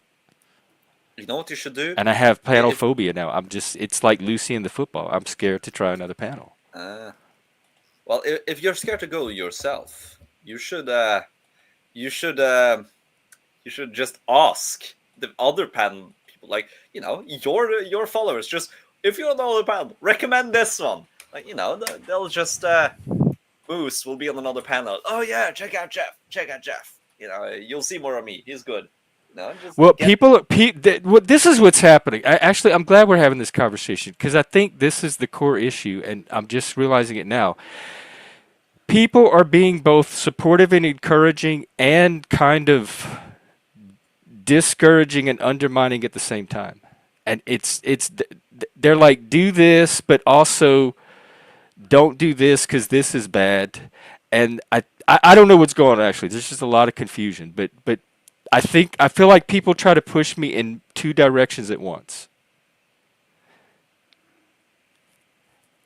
You know what you should do? And I have panel If phobia now. It's like Lucy in the football. I'm scared to try another panel. uh, well, if you're scared to go yourself, you should you should just ask the other panel people, like your followers. Just if you're on the other panel, recommend this one. Like they'll just Moose will be on another panel. Oh yeah, check out Jeff. Check out Jeff. You'll see more of me. He's good. Just Well, get. this is what's happening. I'm glad we're having this conversation because I think this is the core issue, and I'm just realizing it now. people are being both supportive and encouraging and kind of discouraging and undermining at the same time. And they're like, do this, but also don't do this because this is bad. And I don't know what's going on actually. There's just a lot of confusion. But I feel like people try to push me in two directions at once.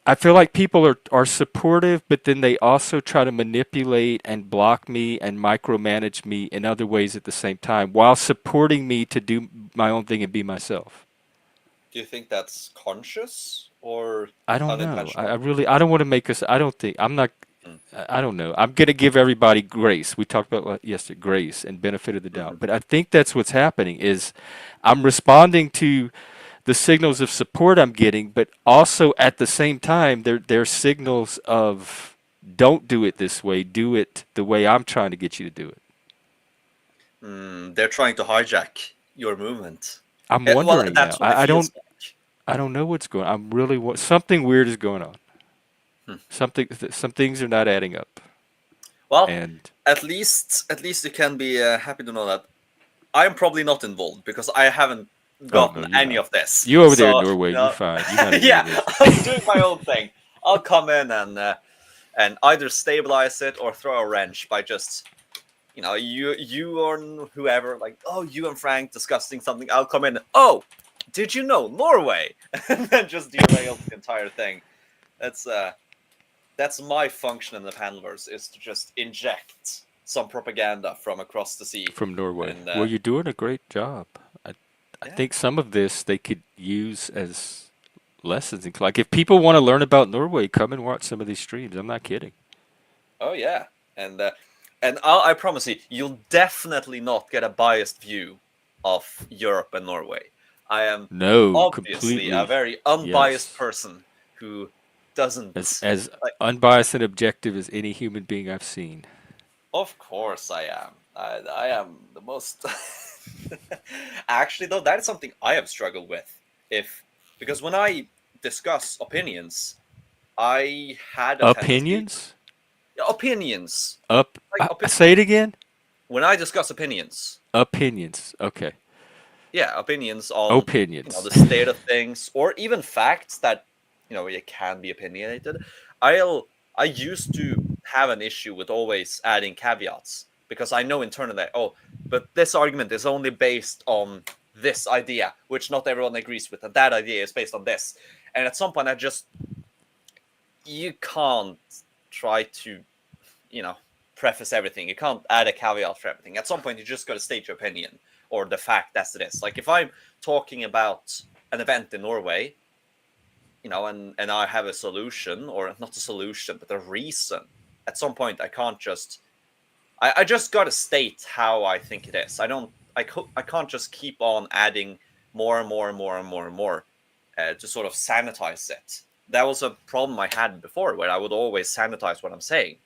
I feel like people are supportive, but then they also try to manipulate and block me and micromanage me in other ways at the same time while supporting me to do my own thing and be myself. Do you think that's conscious or I don't know. I unintentional? really I don't want to make us. I don't think I'm not. Mm. I don't know. I'm gonna give everybody grace. We talked about yesterday, grace and benefit of the doubt. Mhm. But I think that's what's happening. Is I'm responding to the signals of support I'm getting, but also at the same time, they're signals of don't do it this way. Do it the way I'm trying to get you to do it. They're trying to hijack your movement. I'm Well, wondering now. that's what it feels like. I don't know what's going. I'm really something weird is going on. Hmm. Some things are not adding up. Well, And at least you can be happy to know that I'm probably not involved because I haven't oh no, gotten you're any not. of this. You over there in So Norway, you're fine. You're not in any of yeah, this. I'm doing my own thing. I'll come in and either stabilize it or throw a wrench by just you or whoever, like, oh, you and Frank discussing something. I'll come in. Oh, did you know Norway? And then just derail the entire thing. That's uh that's my function in the panelverse, is to just inject some propaganda from across the sea. From Norway. And Well, you're doing a great job. I yeah, think some of this they could use as lessons. Like if people want to learn about Norway, come and watch some of these streams. I'm not kidding. oh yeah, and I promise you, you'll definitely not get a biased view of Europe and Norway. I am No, obviously a completely. very unbiased Yes. person who As doesn't as like. unbiased and objective as any human being I've seen. Of course, I am. I am the most. Actually, though, that is something I have struggled with. If Because when I discuss opinions, I had a tendency. Opinions? Opinions, Up. like Say it again. when I discuss opinions, Opinions. Okay. yeah, opinions on Opinions. the state of things, or even facts that it can be opinionated. I used to have an issue with always adding caveats because I know internally that, oh, but this argument is only based on this idea, which not everyone agrees with, and that idea is based on this. And at some point, you can't try to you know preface everything. You can't add a caveat for everything. At some point, you just got to state your opinion or the fact as it is. Like if I'm talking about an event in Norway, and I have a solution, or not a solution, but a reason. At some point, I can't just. I just got to state how I think it is. I can't just keep on adding more and more and more and more and more to sort of sanitize it. That was a problem I had before, where I would always sanitize what I'm saying,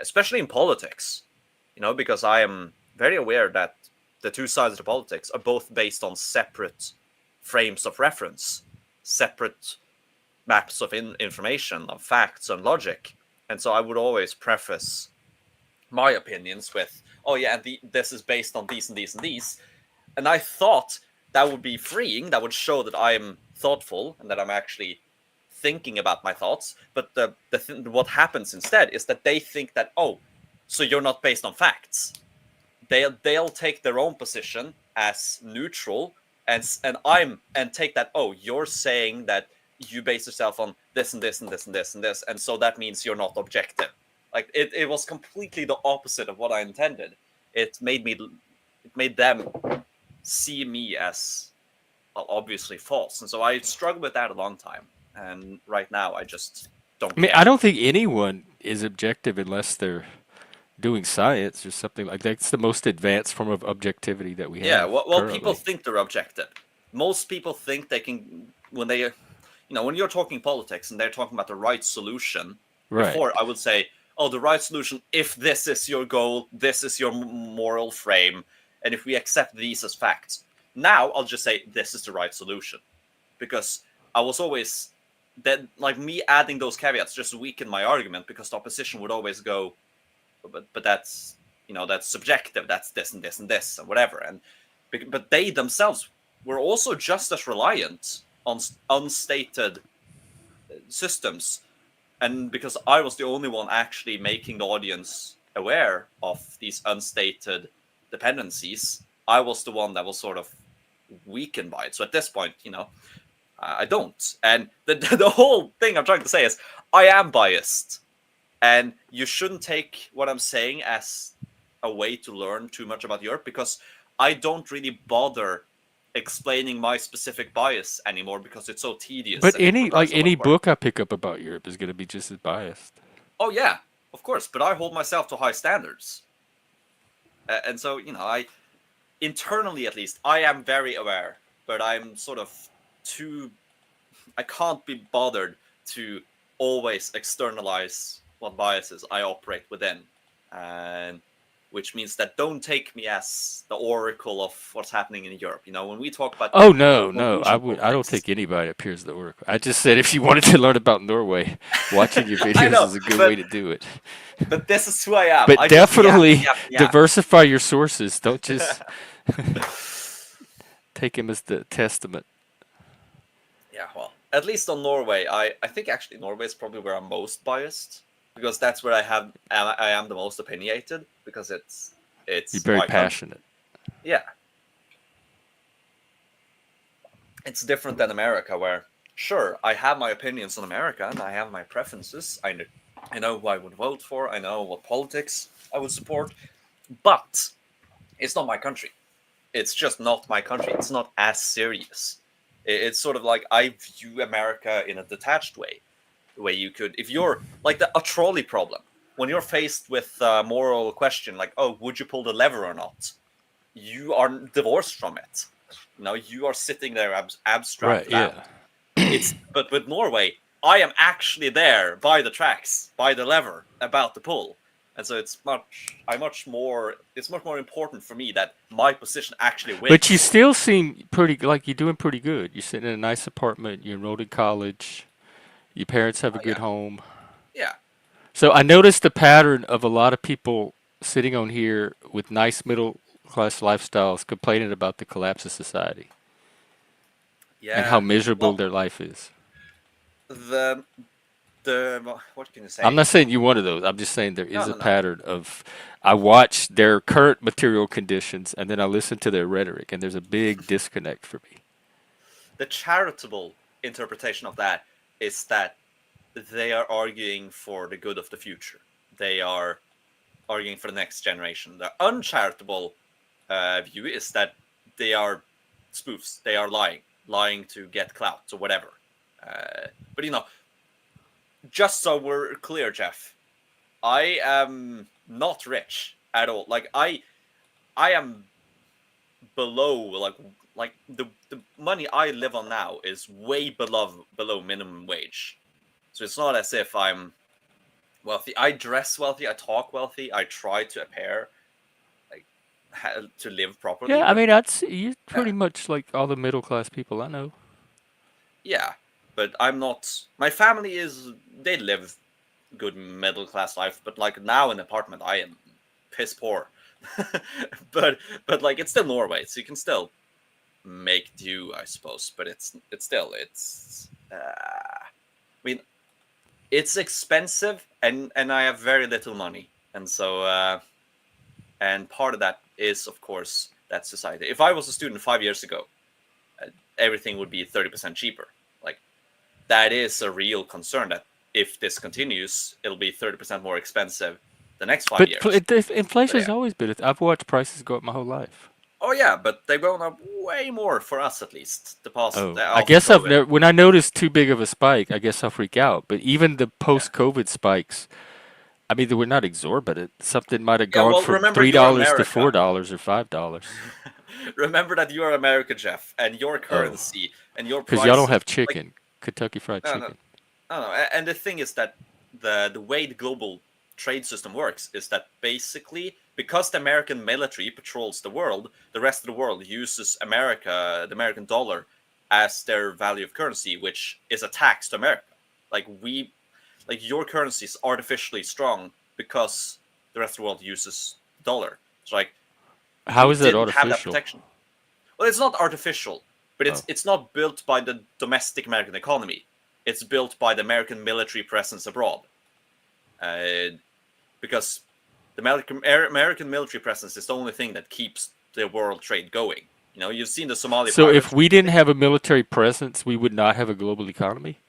especially in politics. Because I am very aware that the two sides of the politics are both based on separate frames of reference, separate maps of information, of facts and logic. And so I would always preface my opinions with, oh yeah, and this is based on these and these and these. And I thought that would be freeing. That would show that I am thoughtful and that I'm actually thinking about my thoughts. But what happens instead is that they think that, oh, so you're not based on facts. They'll take their own position as neutral, and take that, oh, you're saying that you base yourself on this and this and this and this and this, and so that means you're not objective. Like it was completely the opposite of what I intended. It made them see me as, well, obviously false, and so I struggled with that a long time. And right now, I just don't I mean, I care. don't think anyone is objective unless they're doing science or something like that. It's the most advanced form of objectivity that we Yeah, have well, people currently. think they're objective. Most people think they can, when you're talking politics and they're talking about the right solution. Right. Before, I would say, oh, the right solution, if this is your goal, this is your moral frame, and if we accept these as facts. Now, I'll just say this is the right solution, because I was always that like me adding those caveats just weaken my argument, because the opposition would always go, but that's, that's subjective, that's this and this and this and whatever. And but they themselves were also just as reliant on unstated systems. And because I was the only one actually making the audience aware of these unstated dependencies, I was the one that was sort of weakened by it. So at this point, I don't. And the whole thing I'm trying to say is I am biased, and you shouldn't take what I'm saying as a way to learn too much about Europe, because I don't really bother explaining my specific bias anymore, because it's so tedious But and it requires so much any work. book I pick up about Europe is going to be just as biased. Oh yeah, of course, but I hold myself to high standards. And so, I internally, at least, I am very aware, but I'm sort of too, I can't be bothered to always externalize what biases I operate within. And which means that don't take me as the oracle of what's happening in Europe. When we talk about Oh no, no, Norwegian I don't politics, think anybody appears the oracle. I just said if you wanted to learn about Norway, watching your I videos know, is a good way but to do it. this is who I am. But I just definitely yap. diversify your sources. Don't just take him as the testament. Yeah, well, at least on Norway, I think actually Norway is probably where I'm most biased, because that's where I am the most opinionated, because You're it's very my country. passionate. Yeah, it's different than America, where sure I have my opinions on America and I have my preferences. I know who I would vote for. I know what politics I would support, but it's not my country. It's just not my country. It's not as serious. It's sort of like I view America in a detached way, where you could, if you're like a trolley problem, when you're faced with a moral question like, oh, would you pull the lever or not? You are divorced from it. You are sitting there Right, abstract bound. yeah. But with Norway, I am actually there by the tracks, by the lever, about to pull. And so it's much more important for me that my position actually But you wins. still seem pretty like you're doing pretty good. You're sitting in a nice apartment, you're enrolled in college, your parents have a Yeah, good home. yeah, So I noticed the pattern of a lot of people sitting on here with nice middle class lifestyles complaining about the collapse of society and how yeah. miserable Well, their life is. the what can you I'm say? not saying you're one of those. I'm just saying there No, is a no, no. pattern of I watch their current material conditions and then I listen to their rhetoric and there's a big disconnect for me. The charitable interpretation of that is that they are arguing for the good of the future. They are arguing for the next generation. The uncharitable view is that they are spoofs. They are lying to get clout or whatever. But just so we're clear, Jeff, I am not rich at all. Like I am below like the money I live on now is way below minimum wage. So it's not as if I'm wealthy. I dress wealthy, I talk wealthy, I try to appear like to live properly, Yeah, I but mean that's you're yeah, pretty much like all the middle class people I know. yeah. But I'm not. My family they live good middle class life, but like now in the apartment I am piss poor. but like it's still Norway, so you can still make do, I suppose. But I mean, it's expensive, and I have very little money, and so and part of that is, of course, that society. If I was a student 5 years ago, everything would be 30% cheaper. Like that is a real concern that if this continues, it'll be 30% more expensive the next five But years. But inflation's yeah. always been. I've watched prices go up my whole life. Oh yeah, but they've gone up way more for us at least. The past Oh, I after guess I've COVID. never. When I notice too big of a spike, I guess I'll freak out. But even the Yeah. post-COVID spikes, I mean, they were not exorbitant. Something might have Yeah. gone Well, from remember you're $3 to America. $4 or $5. Remember that you are America, Jeff, and your Oh, currency and your because y'all don't prices. have Like chicken, Kentucky Fried no, no, Chicken. no. And the thing is that the way the global trade system works is that basically because the American military patrols the world, the rest of the world uses the American dollar as their value of currency, which is a tax to America. Like your currency is artificially strong because the rest of the world uses dollar. It's like How we is that didn't have that artificial? protection. Well, it's not artificial, but Oh. it's not built by the domestic American economy. It's built by the American military presence abroad, uh, because the American military presence is the only thing that keeps the world trade going. You know, you've seen the Somali So if pirates. we didn't have a military presence, we would not have a global economy?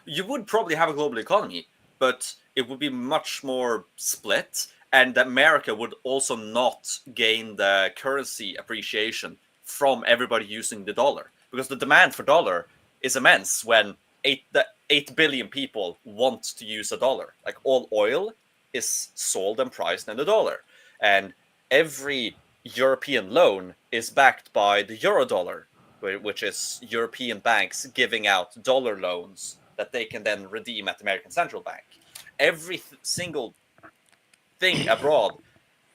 You would probably have a global economy, but it would be much more split, and America would also not gain the currency appreciation from everybody using the dollar, because the demand for dollar is immense when 8 billion people want to use a dollar. Like all oil is sold and priced in the dollar, and every European loan is backed by the euro dollar, which is European banks giving out dollar loans that they can then redeem at the American Central Bank. Every single thing abroad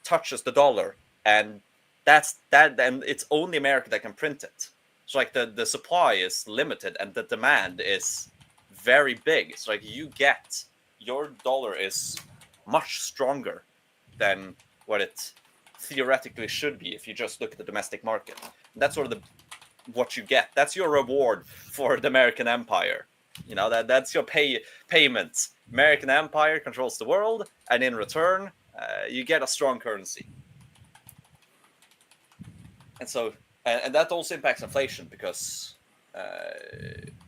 touches the dollar, and that's that. And it's only America that can print it. So like the supply is limited and the demand is very big. It's like your dollar is much stronger than what it theoretically should be if you just look at the domestic market. And that's sort of what you get. That's your reward for the American empire. You know, that's your payment. American empire controls the world, and in return, you get a strong currency. And so, and that also impacts inflation because,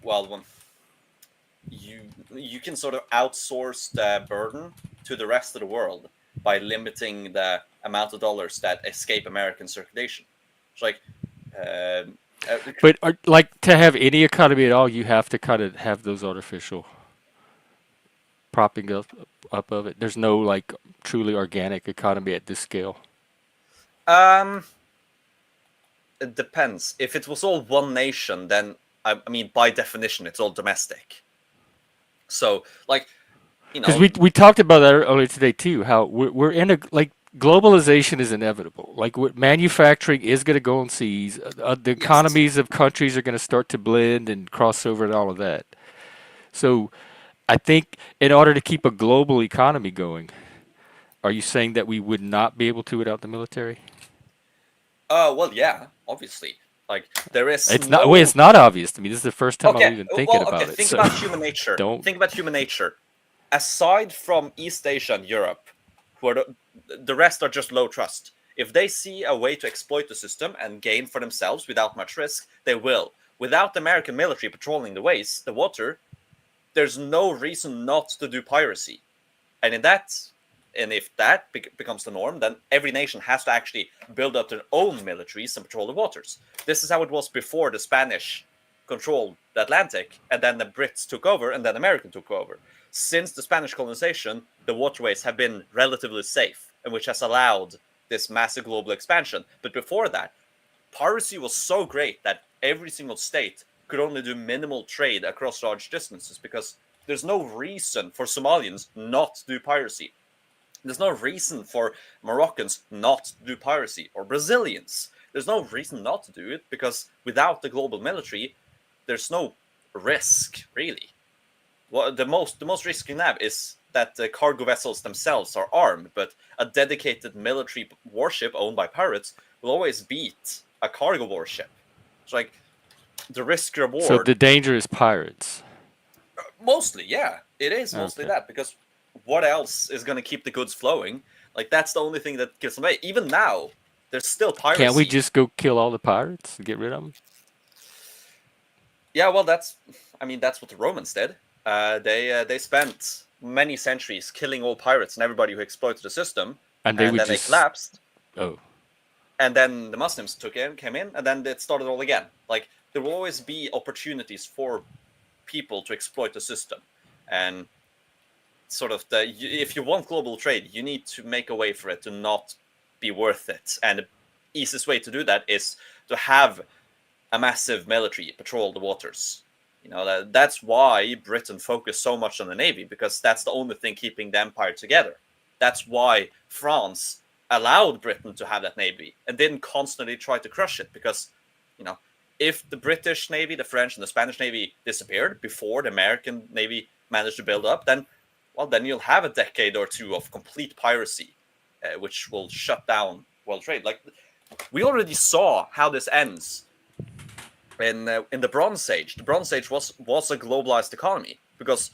well, when you can sort of outsource the burden to the rest of the world by limiting the amount of dollars that escape American circulation. It's like, um, But like to have any economy at all, you have to kind of have those artificial propping up of it. There's no like truly organic economy at this scale. um, it depends. If it was all one nation, then I mean, by definition, it's all domestic. So, like, you Because know, we talked about that earlier today too. How we're in a like globalization is inevitable. Like manufacturing is going to go on seas. The yes. economies of countries are going to start to blend and cross over and all of that. So I think in order to keep a global economy going, are you saying that we would not be able to without the military? Well, yeah, obviously. Like, there is It's not. Wait, no. it's not obvious to me. This is the first time I'm Okay, even thinking well, okay. about it. Think So about human nature. don't. Think about human nature. Aside from East Asia and Europe, who are the rest are just low trust. If they see a way to exploit the system and gain for themselves without much risk, they will. Without the American military patrolling the water, there's no reason not to do piracy. And in that, and if that becomes the norm, then every nation has to actually build up their own militaries and patrol the waters. This is how it was before the Spanish controlled the Atlantic, and then the Brits took over, and then American took over. Since the Spanish colonization, the waterways have been relatively safe, and which has allowed this massive global expansion. But before that, piracy was so great that every single state could only do minimal trade across large distances because there's no reason for Somalians not to do piracy. There's no reason for Moroccans not to do piracy or Brazilians. There's no reason not to do it because without the global military, there's no risk really. Well, the most risk you have is that the cargo vessels themselves are armed, but a dedicated military warship owned by pirates will always beat a cargo warship. It's like the risk So reward. the danger is pirates. Mostly, yeah, it is mostly Okay. that because what else is going to keep the goods flowing? Like that's the only thing that gives them away. Even now, there's still Can't we piracy. just go kill all the pirates and get rid of them? Yeah, well, that's what the Romans did. They spent many centuries killing all pirates and everybody who exploited the system, And they and would then they just. collapsed. Oh. And then the Muslims came in, and then it started all again. Like there will always be opportunities for people to exploit the system, and sort of if you want global trade, you need to make a way for it to not be worth it. And the easiest way to do that is to have a massive military patrol the waters. You know that's why Britain focused so much on the navy because that's the only thing keeping the empire together. That's why France allowed Britain to have that navy and didn't constantly try to crush it because you know if the British Navy, the French, and the Spanish Navy disappeared before the American Navy managed to build up, then you'll have a decade or two of complete piracy, which will shut down world trade. Like, we already saw how this ends in the Bronze Age. The Bronze Age was a globalized economy, because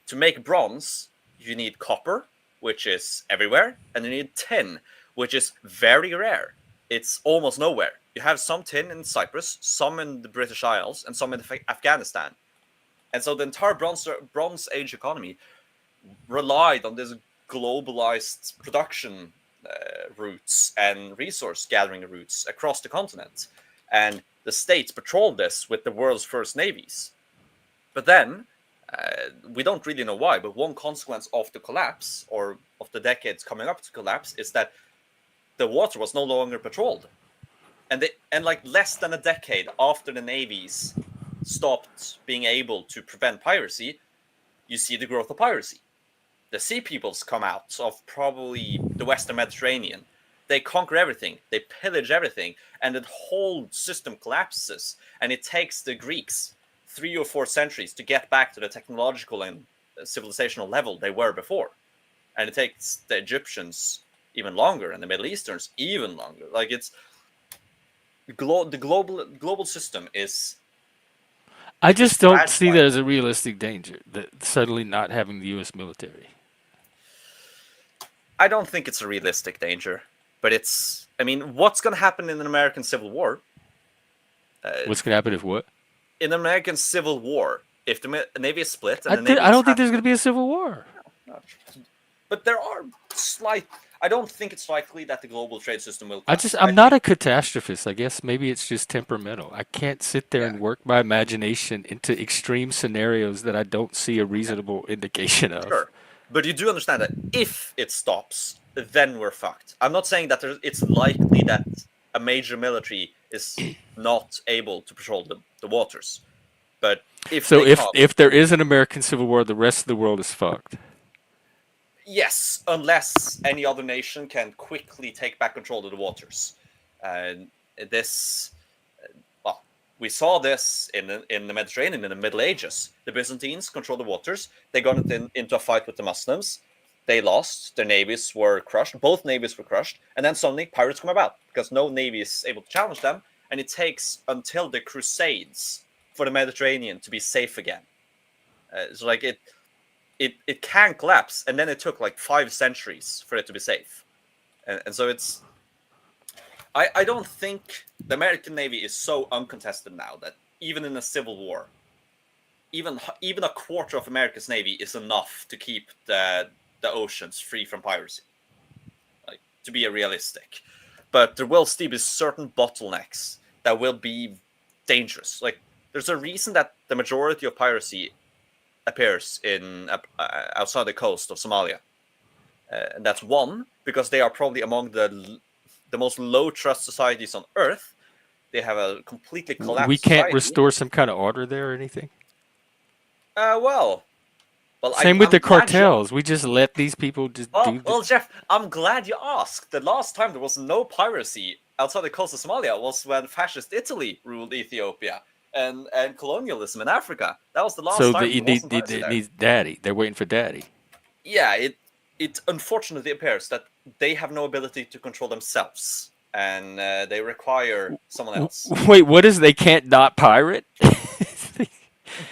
to make bronze, you need copper, which is everywhere, and you need tin, which is very rare. It's almost nowhere. You have some tin in Cyprus, some in the British Isles, and some in Afghanistan. And so the entire Bronze Age economy relied on this globalized production routes and resource gathering routes across the continent. And the states patrolled this with the world's first navies. But then, we don't really know why, but one consequence of the collapse, or of the decades coming up to collapse, is that the water was no longer patrolled. And like less than a decade after the navies stopped being able to prevent piracy, you see the growth of piracy. The sea peoples come out of probably the Western Mediterranean. They conquer everything, they pillage everything, and the whole system collapses. And it takes the Greeks 3 or 4 centuries to get back to the technological and civilizational level they were before. And it takes the Egyptians even longer, and the Middle Easterns even longer. Like, it's the global system is. I just don't see fragile. that as a realistic danger, that suddenly not having the U.S. military. I don't think it's a realistic danger, but it's. I mean, what's going to happen in an American Civil War? What's going to happen if what? In an American Civil War, if the Navy is split and the Navy I is don't think there's going to be a civil war. but there are slight. I don't think it's likely that the global trade system will collapse. I'm not a catastrophist. I guess maybe it's just temperamental. I can't sit there Yeah, and work my imagination into extreme scenarios that I don't see a reasonable indication of. sure. But you do understand that if it stops, then we're fucked. I'm not saying that it's likely that a major military is not able to patrol the waters. But if So they come, if there is an American Civil War, the rest of the world is fucked. yes, unless any other nation can quickly take back control of the waters. And this, well, we saw this in the Mediterranean in the Middle Ages. The Byzantines controlled the waters. They got into a fight with the Muslims. They lost. Their navies were crushed. Both navies were crushed. And then suddenly pirates come about because no navy is able to challenge them. And it takes until the Crusades for the Mediterranean to be safe again. So like it can collapse, and then it took like 5 centuries for it to be safe. And so it's. I don't think the American Navy is so uncontested now that even in a civil war, even a quarter of America's Navy is enough to keep the oceans free from piracy. Like, to be realistic. But there will still be certain bottlenecks that will be dangerous. Like, there's a reason that the majority of piracy appears in outside the coast of Somalia. And that's one, because they are probably among the most low trust societies on earth. They have a completely We collapsed can't society. restore some kind of order there or anything. Well, Same with I'm the glad you. cartels. We just let these people just do the. Well, Jeff, I'm glad you asked. The last time there was no piracy outside the coast of Somalia was when fascist Italy ruled Ethiopia and colonialism in Africa. That was the last So time there it wasn't piracy there. needs daddy. They're waiting for daddy. Yeah, it unfortunately appears that they have no ability to control themselves, and they require someone else. Wait, what is they can't not pirate?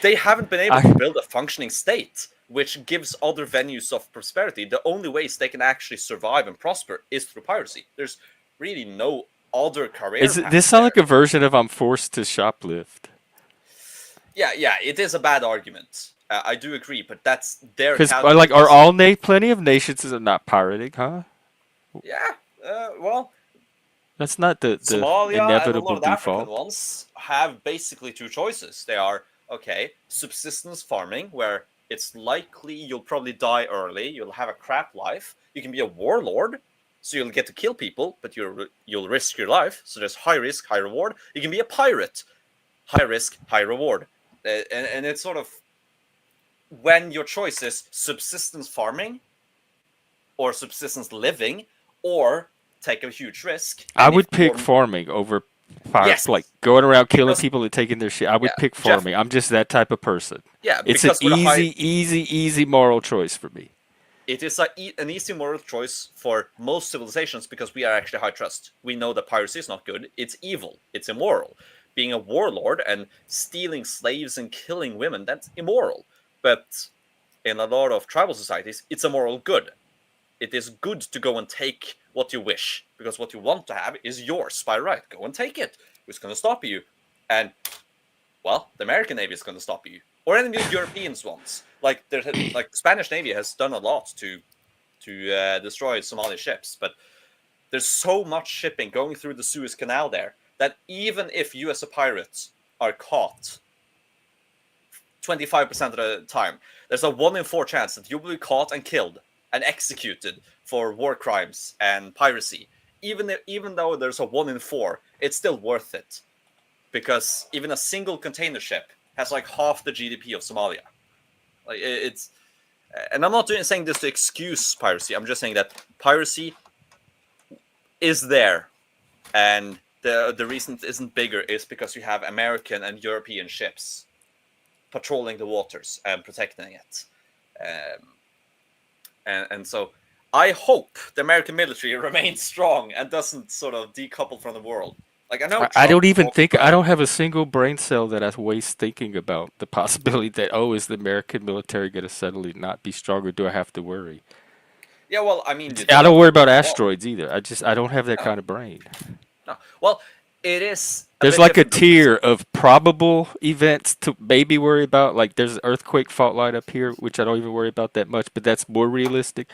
They haven't been able I, to build a functioning state, which gives other venues of prosperity. The only ways they can actually survive and prosper is through piracy. There's really no other career is path this sound there. like a version of I'm forced to shoplift? Yeah, it is a bad argument. I do agree, but that's their Because calculus. like, are all plenty of nations that are not pirating, huh? Yeah, well, That's not the Somalia and a lot inevitable of the African default. ones have basically 2 choices. They are, okay, subsistence farming, where it's likely you'll probably die early, you'll have a crap life. You can be a warlord, so you'll get to kill people, but you'll risk your life. So there's high risk, high reward. You can be a pirate, high risk, high reward. And it's sort of when your choice is subsistence farming or subsistence living or take a huge risk. I And if would pick you're farming over Fire, Yes, like going around killing because people and taking their shit. I yeah, would pick Jeff. farming. I'm just that type of person. Yeah, It's an because with a high, easy, easy, easy moral choice for me. it is an easy moral choice for most civilizations because we are actually high trust. We know that piracy is not good. It's evil. It's immoral. Being a warlord and stealing slaves and killing women, that's immoral. But in a lot of tribal societies, it's a moral good. It is good to go and take what you wish because what you want to have is yours by right. Go and take it. Who's going to stop you? And well, the American Navy is going to stop you, or any of the European ones. Like like Spanish Navy has done a lot to destroy Somali ships, but there's so much shipping going through the Suez Canal there that even if you as a pirate are caught 25% of the time, there's a 1 in 4 chance that you will be caught and killed and executed for war crimes and piracy. Even though there's a 1 in 4, it's still worth it because even a single container ship has like half the GDP of Somalia. Like it's, and I'm not saying this to excuse piracy. I'm just saying that piracy is there, and the reason it isn't bigger is because you have American and European ships patrolling the waters and protecting it, um, and so I hope the American military remains strong and doesn't sort of decouple from the world. Like I know I Trump don't even talks think, I about don't have a single brain cell that I waste thinking about the possibility that, oh, is the American military going to suddenly not be stronger? Do I have to worry? yeah. Well, I mean, you I don't don't have to worry worry about about the wall. asteroids either. I don't have that No, kind of brain. no. Well, it is a There's bit like a different though because tier of probable events to maybe worry about. Like there's an earthquake fault line up here, which I don't even worry about that much, but that's more realistic.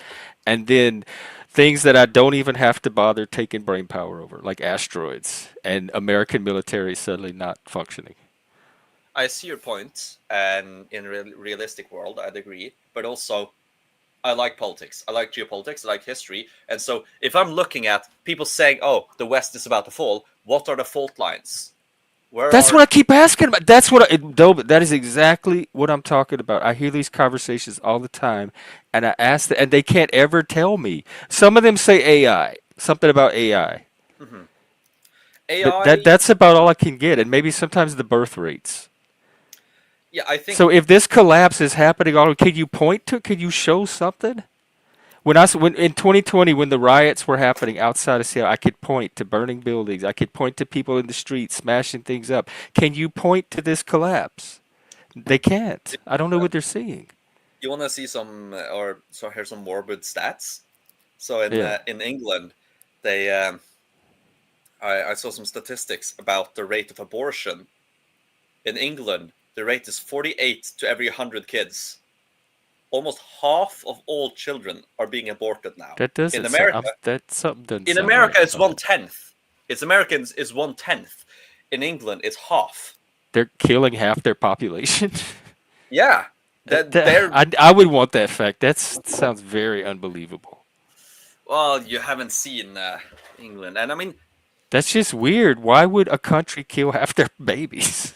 And then things that I don't even have to bother taking brain power over, like asteroids and American military suddenly not functioning. I see your point, and in a realistic world, I'd agree. But also, I like politics. I like geopolitics. I like history. And so, if I'm looking at people saying, "Oh, the West is about to fall," what are the fault lines? Where That's what are I keep asking about. That's what that is exactly what I'm talking about. I hear these conversations all the time, and I ask and they can't ever tell me. Some of them say AI, something about AI. mhm. But AI? that's about all I can get, and maybe sometimes the birth rates. Yeah, I think So if this collapse is happening, can you point to? Can you show something? When in 2020 when the riots were happening outside of Seattle, I could point to burning buildings. I could point to people in the streets smashing things up. Can you point to this collapse? They can't. I don't know what they're seeing. you want to see some or so here's some morbid stats. So Yeah. in England, they I saw some statistics about the rate of abortion in England. The rate is 48 to every 100 kids. Almost half of all children are being aborted now. That In doesn't sound. America, That something doesn't in sound right America, it's about one it. tenth. It's Americans is 1/10. In England, it's half. They're killing half their population. Yeah, that they're I would want that fact. That sounds very unbelievable. well, you haven't seen England, and I mean That's just weird. Why would a country kill half their babies?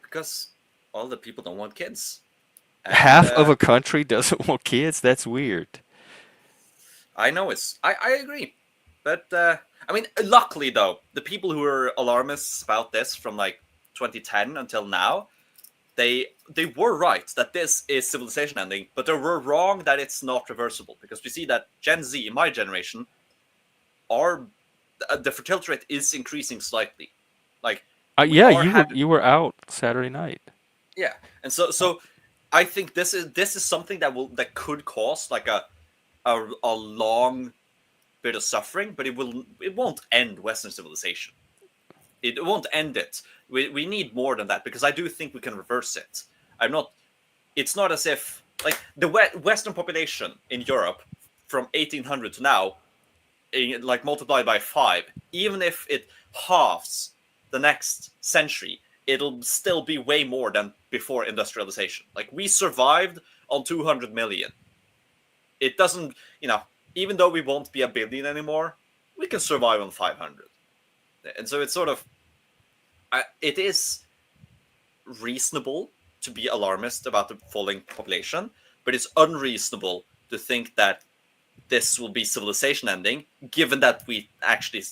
because all the people don't want kids, and Half of a country doesn't want kids? That's weird. I know I agree, but I mean, luckily though, the people who are alarmists about this from like 2010 until now, they were right that this is civilization ending, but they were wrong that it's not reversible because we see that Gen Z, my generation, are the fertility rate is increasing slightly. Like we Yeah, are having you were out Saturday night. yeah, and so I think this is something that could cause like a long bit of suffering, but it won't end Western civilization. It won't end it. We need more than that because I do think we can reverse it. I'm not. It's not as if like the Western population in Europe from 1800 to now, like multiplied by 5. Even if it halves the next century, it'll still be way more than before industrialization. Like we survived on 200 million. It doesn't, even though we won't be a billion anymore, we can survive on 500. And so it's sort of, it is reasonable to be alarmist about the falling population, but it's unreasonable to think that this will be civilization ending, given that we actually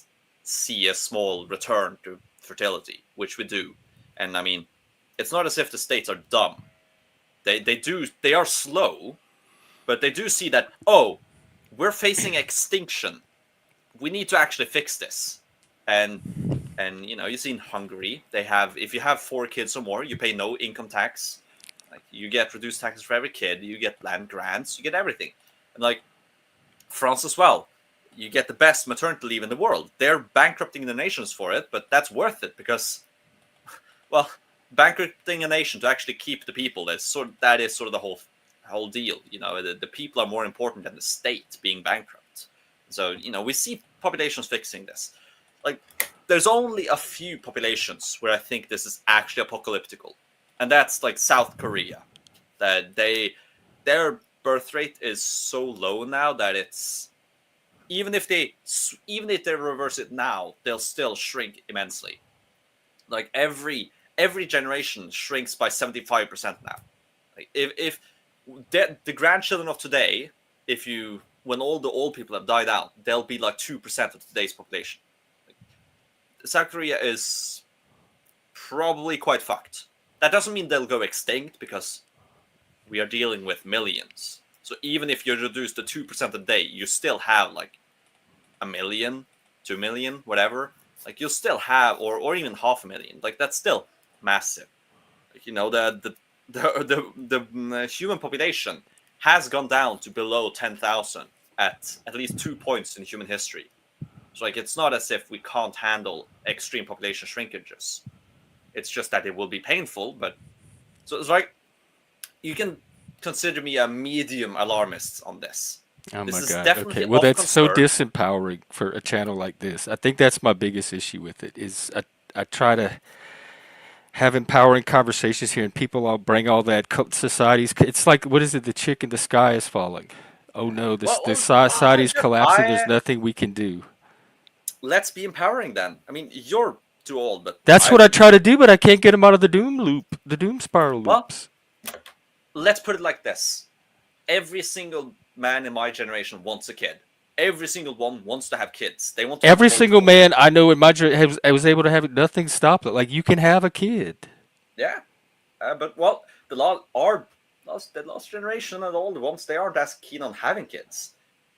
see a small return to fertility, which we do. And I mean, it's not as if the states are dumb. They are slow, but they do see that, oh, we're facing extinction. We need to actually fix this. And you see in Hungary, they have, if you have 4 kids or more, you pay no income tax. Like, you get reduced taxes for every kid, you get land grants, you get everything. And like France as well, you get the best maternity leave in the world. They're bankrupting the nations for it, but that's worth it because, well, bankrupting a nation to actually keep the people, that is sort of the whole deal. The people are more important than the state being bankrupt. So we see populations fixing this. Like, there's only a few populations where I think this is actually apocalyptical, and that's like South Korea. That their birth rate is so low now that it's, even if they reverse it now, they'll still shrink immensely. Like, every generation shrinks by 75% now. Like, if the grandchildren of today, when all the old people have died out, they'll be like 2% of today's population. Like, South Korea is probably quite fucked. That doesn't mean they'll go extinct, because we are dealing with millions. So even if you reduce to 2% a day, you still have like 1 million, 2 million, whatever. Like, you'll still have, or even 500,000. Like, that's still massive. Like, the human population has gone down to below 10,000 at least 2 points in human history. So like, it's not as if we can't handle extreme population shrinkages. It's just that it will be painful. But so it's like, you can consider me a medium alarmist on this. Oh This my is God. definitely Okay. Well, of that's so concern. disempowering for a channel like this. I think that's my biggest issue with it. Is I try to have empowering conversations here, and people all bring all that societies. It's like, what is it? The chick in the sky is falling. Oh no, the society's collapsing. There's nothing we can do. Let's be empowering then. I mean, you're too old, but That's what I try to do, but I can't get them out of the doom loop, the doom spiral well, loops. let's put it like this. Every single man in my generation wants a kid. Every single one wants to have kids. They want to have Every single multiple. man I know in my I was able to have it. Nothing stopped it. Like, you can have a kid. Yeah. But well, the last generation and all the ones, they aren't as keen on having kids.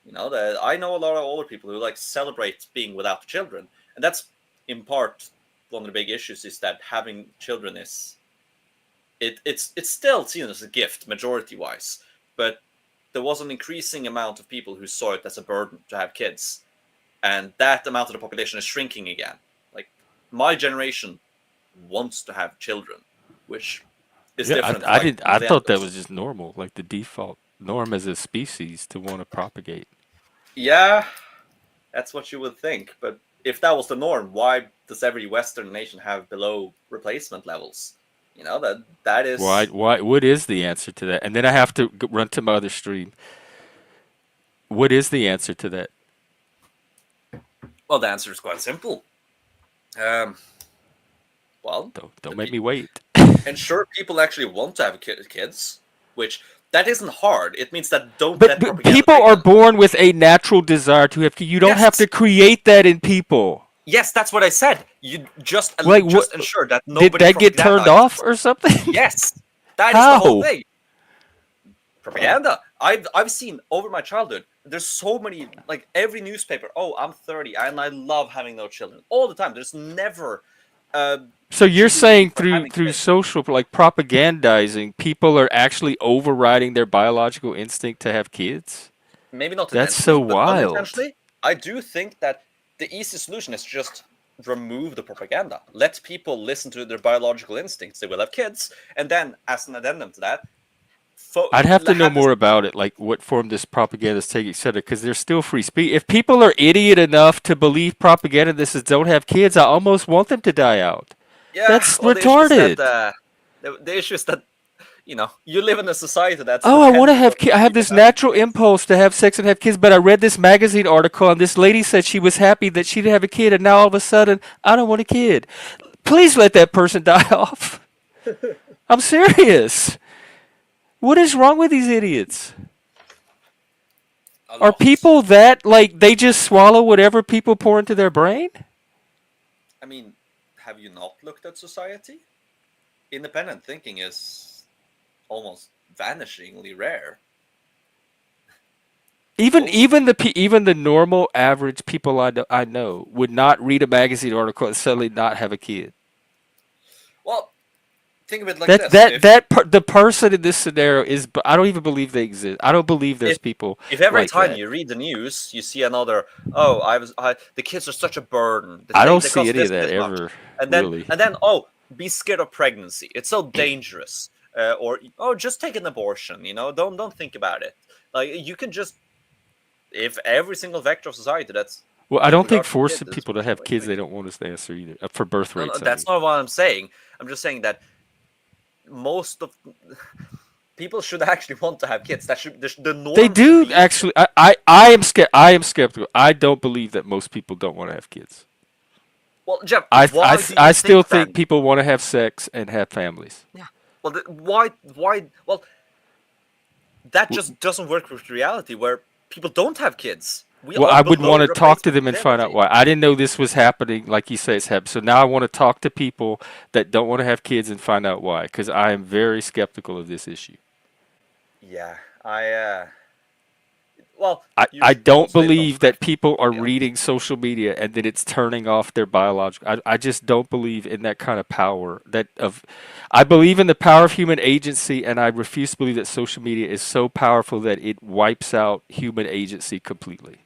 I know a lot of older people who like celebrate being without children, and that's in part one of the big issues, is that having children is it's still seen as a gift majority wise, but there was an increasing amount of people who saw it as a burden to have kids, and that amount of the population is shrinking again. Like, my generation wants to have children, which is Yeah, different from I like did. I thought that millennials. was just normal, like the default norm as a species to want to propagate. Yeah, that's what you would think, but if that was the norm, why does every Western nation have below replacement levels? That Why? is, Why? What is the answer to that? And then I have to run to my other stream. What is the answer to that? well, the answer is quite simple. Um, well, Don't the make me wait. ensure people actually want to have kids, which that isn't hard. It means that don't let But propaganda people trick are them. born with a natural desire to have. You don't have to Yes, create that in people. yes, that's what I said. You just Like, what? just ensure that Did nobody that get turned propagandizes. off or something? Yes, that is the whole How? thing. Propaganda. I've seen over my childhood. There's so many, like, every newspaper. Oh, I'm 30 and I love having no children all the time. There's never So you're jubilee saying for through having kids. social, like, propagandizing, people are actually overriding their biological instinct to have kids? Maybe not That's so intentionally, but wild. unintentionally. I do think that the easy solution is just remove the propaganda. Let people listen to their biological instincts. They will have kids, and then, as an addendum to that, I'd have to know have this. more about it, like what form this propaganda is taking, etc. Because there's still free speech. If people are idiot enough to believe propaganda that says don't have kids, I almost want them to die out. Yeah, That's well, the issue is that retarded. the issue is that you live in a society that's Oh, I want to dependent on have I have people this having natural kids. impulse to have sex and have kids, but I read this magazine article and this lady said she was happy that she didn't have a kid, and now all of a sudden I don't want a kid. Please let that person die off. I'm serious. What is wrong with these idiots? A Are lot. people that, like, they just swallow whatever people pour into their brain? I mean, have you not looked at society? Independent thinking is almost vanishingly rare. Even Most even the even the normal average people I know would not read a magazine article and suddenly not have a kid. well, think of it like That this: that that per, the person in this scenario is. I don't even believe they exist. I don't believe there's if people if every like time that. you read the news, you see another, oh, the kids are such a burden. I don't They see cost any of this that this much, ever, and then really. oh, be scared of pregnancy. It's so dangerous. Or oh, just take an abortion. Don't think about it. Like you can just if every single vector of society that's Well, I with don't think regard to kids forcing is people to have kids like they don't want us to answer either. For birth no, rates, I that's mean. not what I'm saying. I'm just saying that most of people should actually want to have kids. That should the They norm should do be. actually. I am skeptical. I don't believe that most people don't want to have kids. Well, Jeff, why do I you still think think then? people want to have sex and have families. Yeah. Well, why? Well, that W- just doesn't work with reality where people don't have kids. We Well, are I would want below to talk to replacement them and find out fertility. why. I didn't know this was happening, like you say it's happening. So now I want to talk to people that don't want to have kids and find out why, because I am very skeptical of this issue. Yeah, well, you I don't mostly don't believe read that people are media. reading social media and then it's turning off their biological. I just don't believe in that kind of power. I believe in the power of human agency, and I refuse to believe that social media is so powerful that it wipes out human agency completely.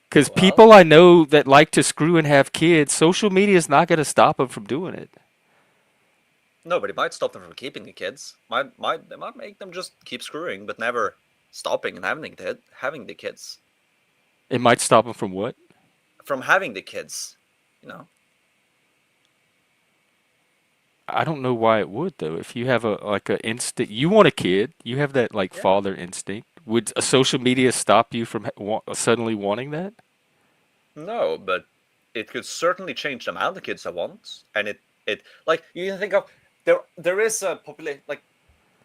Because Well, people I know that like to screw and have kids, social media is not going to stop them from doing it. nobody might stop them from keeping the kids. They might make them just keep screwing, but never stopping and having the kids. It might stop them from what? From having the kids, you know. I don't know why it would though. If you have a like a instinct, you want a kid, you have that like Yeah. father instinct. Would a social media stop you from suddenly wanting that? No, but it could certainly change the amount of kids I want, and it like you can think of there is a population like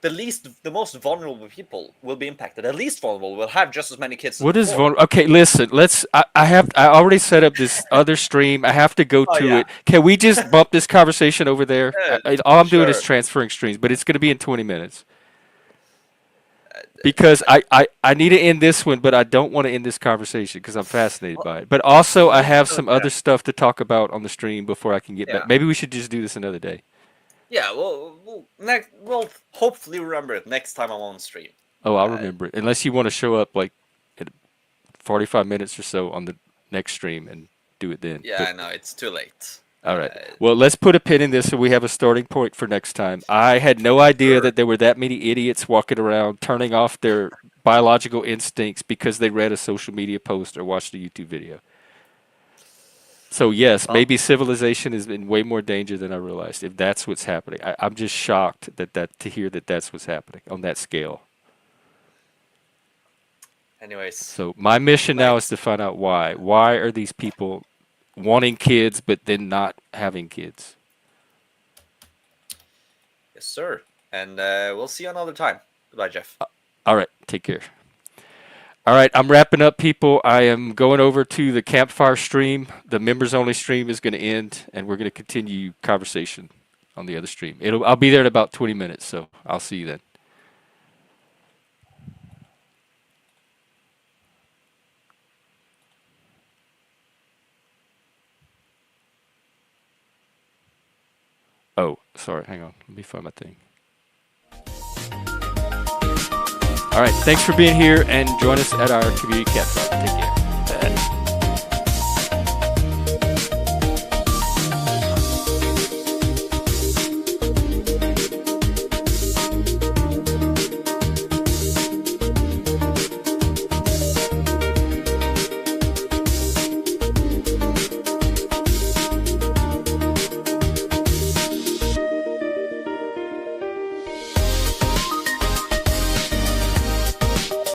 the most vulnerable people will be impacted. The least vulnerable will have just as many kids as What is before. Okay, listen. Let's. I already set up this other stream. I have to go Oh to yeah, it. Can we just bump this conversation over there? yeah, All I'm doing is sure. transferring streams, but it's going to be in 20 minutes because I need to end this one, but I don't want to end this conversation because I'm fascinated Well, by it. But also, I let's have do it some then. other stuff to talk about on the stream before I can get back. Yeah, Maybe we should just do this another day. yeah. We'll hopefully remember it next time I'm on stream. Oh, I'll Uh, remember it. Unless you want to show up like at 45 minutes or so on the next stream and do it then. yeah, But I know it's too late. all right. Well, let's put a pin in this so we have a starting point for next time. I had no idea Sure. that there were that many idiots walking around turning off their biological instincts because they read a social media post or watched a YouTube video. So yes, Well, maybe civilization is in way more danger than I realized. If that's what's happening, I'm just shocked that to hear that that's what's happening on that scale. anyways, So my mission now is thanks. to find out why. Why are these people wanting kids but then not having kids? Yes, sir. And we'll see you another time. Goodbye, Jeff. All right, take care. All right, I'm wrapping up, people. I am going over to the campfire stream. The members only stream is going to end, and we're going to continue conversation on the other stream. I'll be there in about 20 minutes, so I'll see you then. Oh, sorry. Hang on. Let me find my thing. All right. Thanks for being here, and join us at our community campsite. Take care.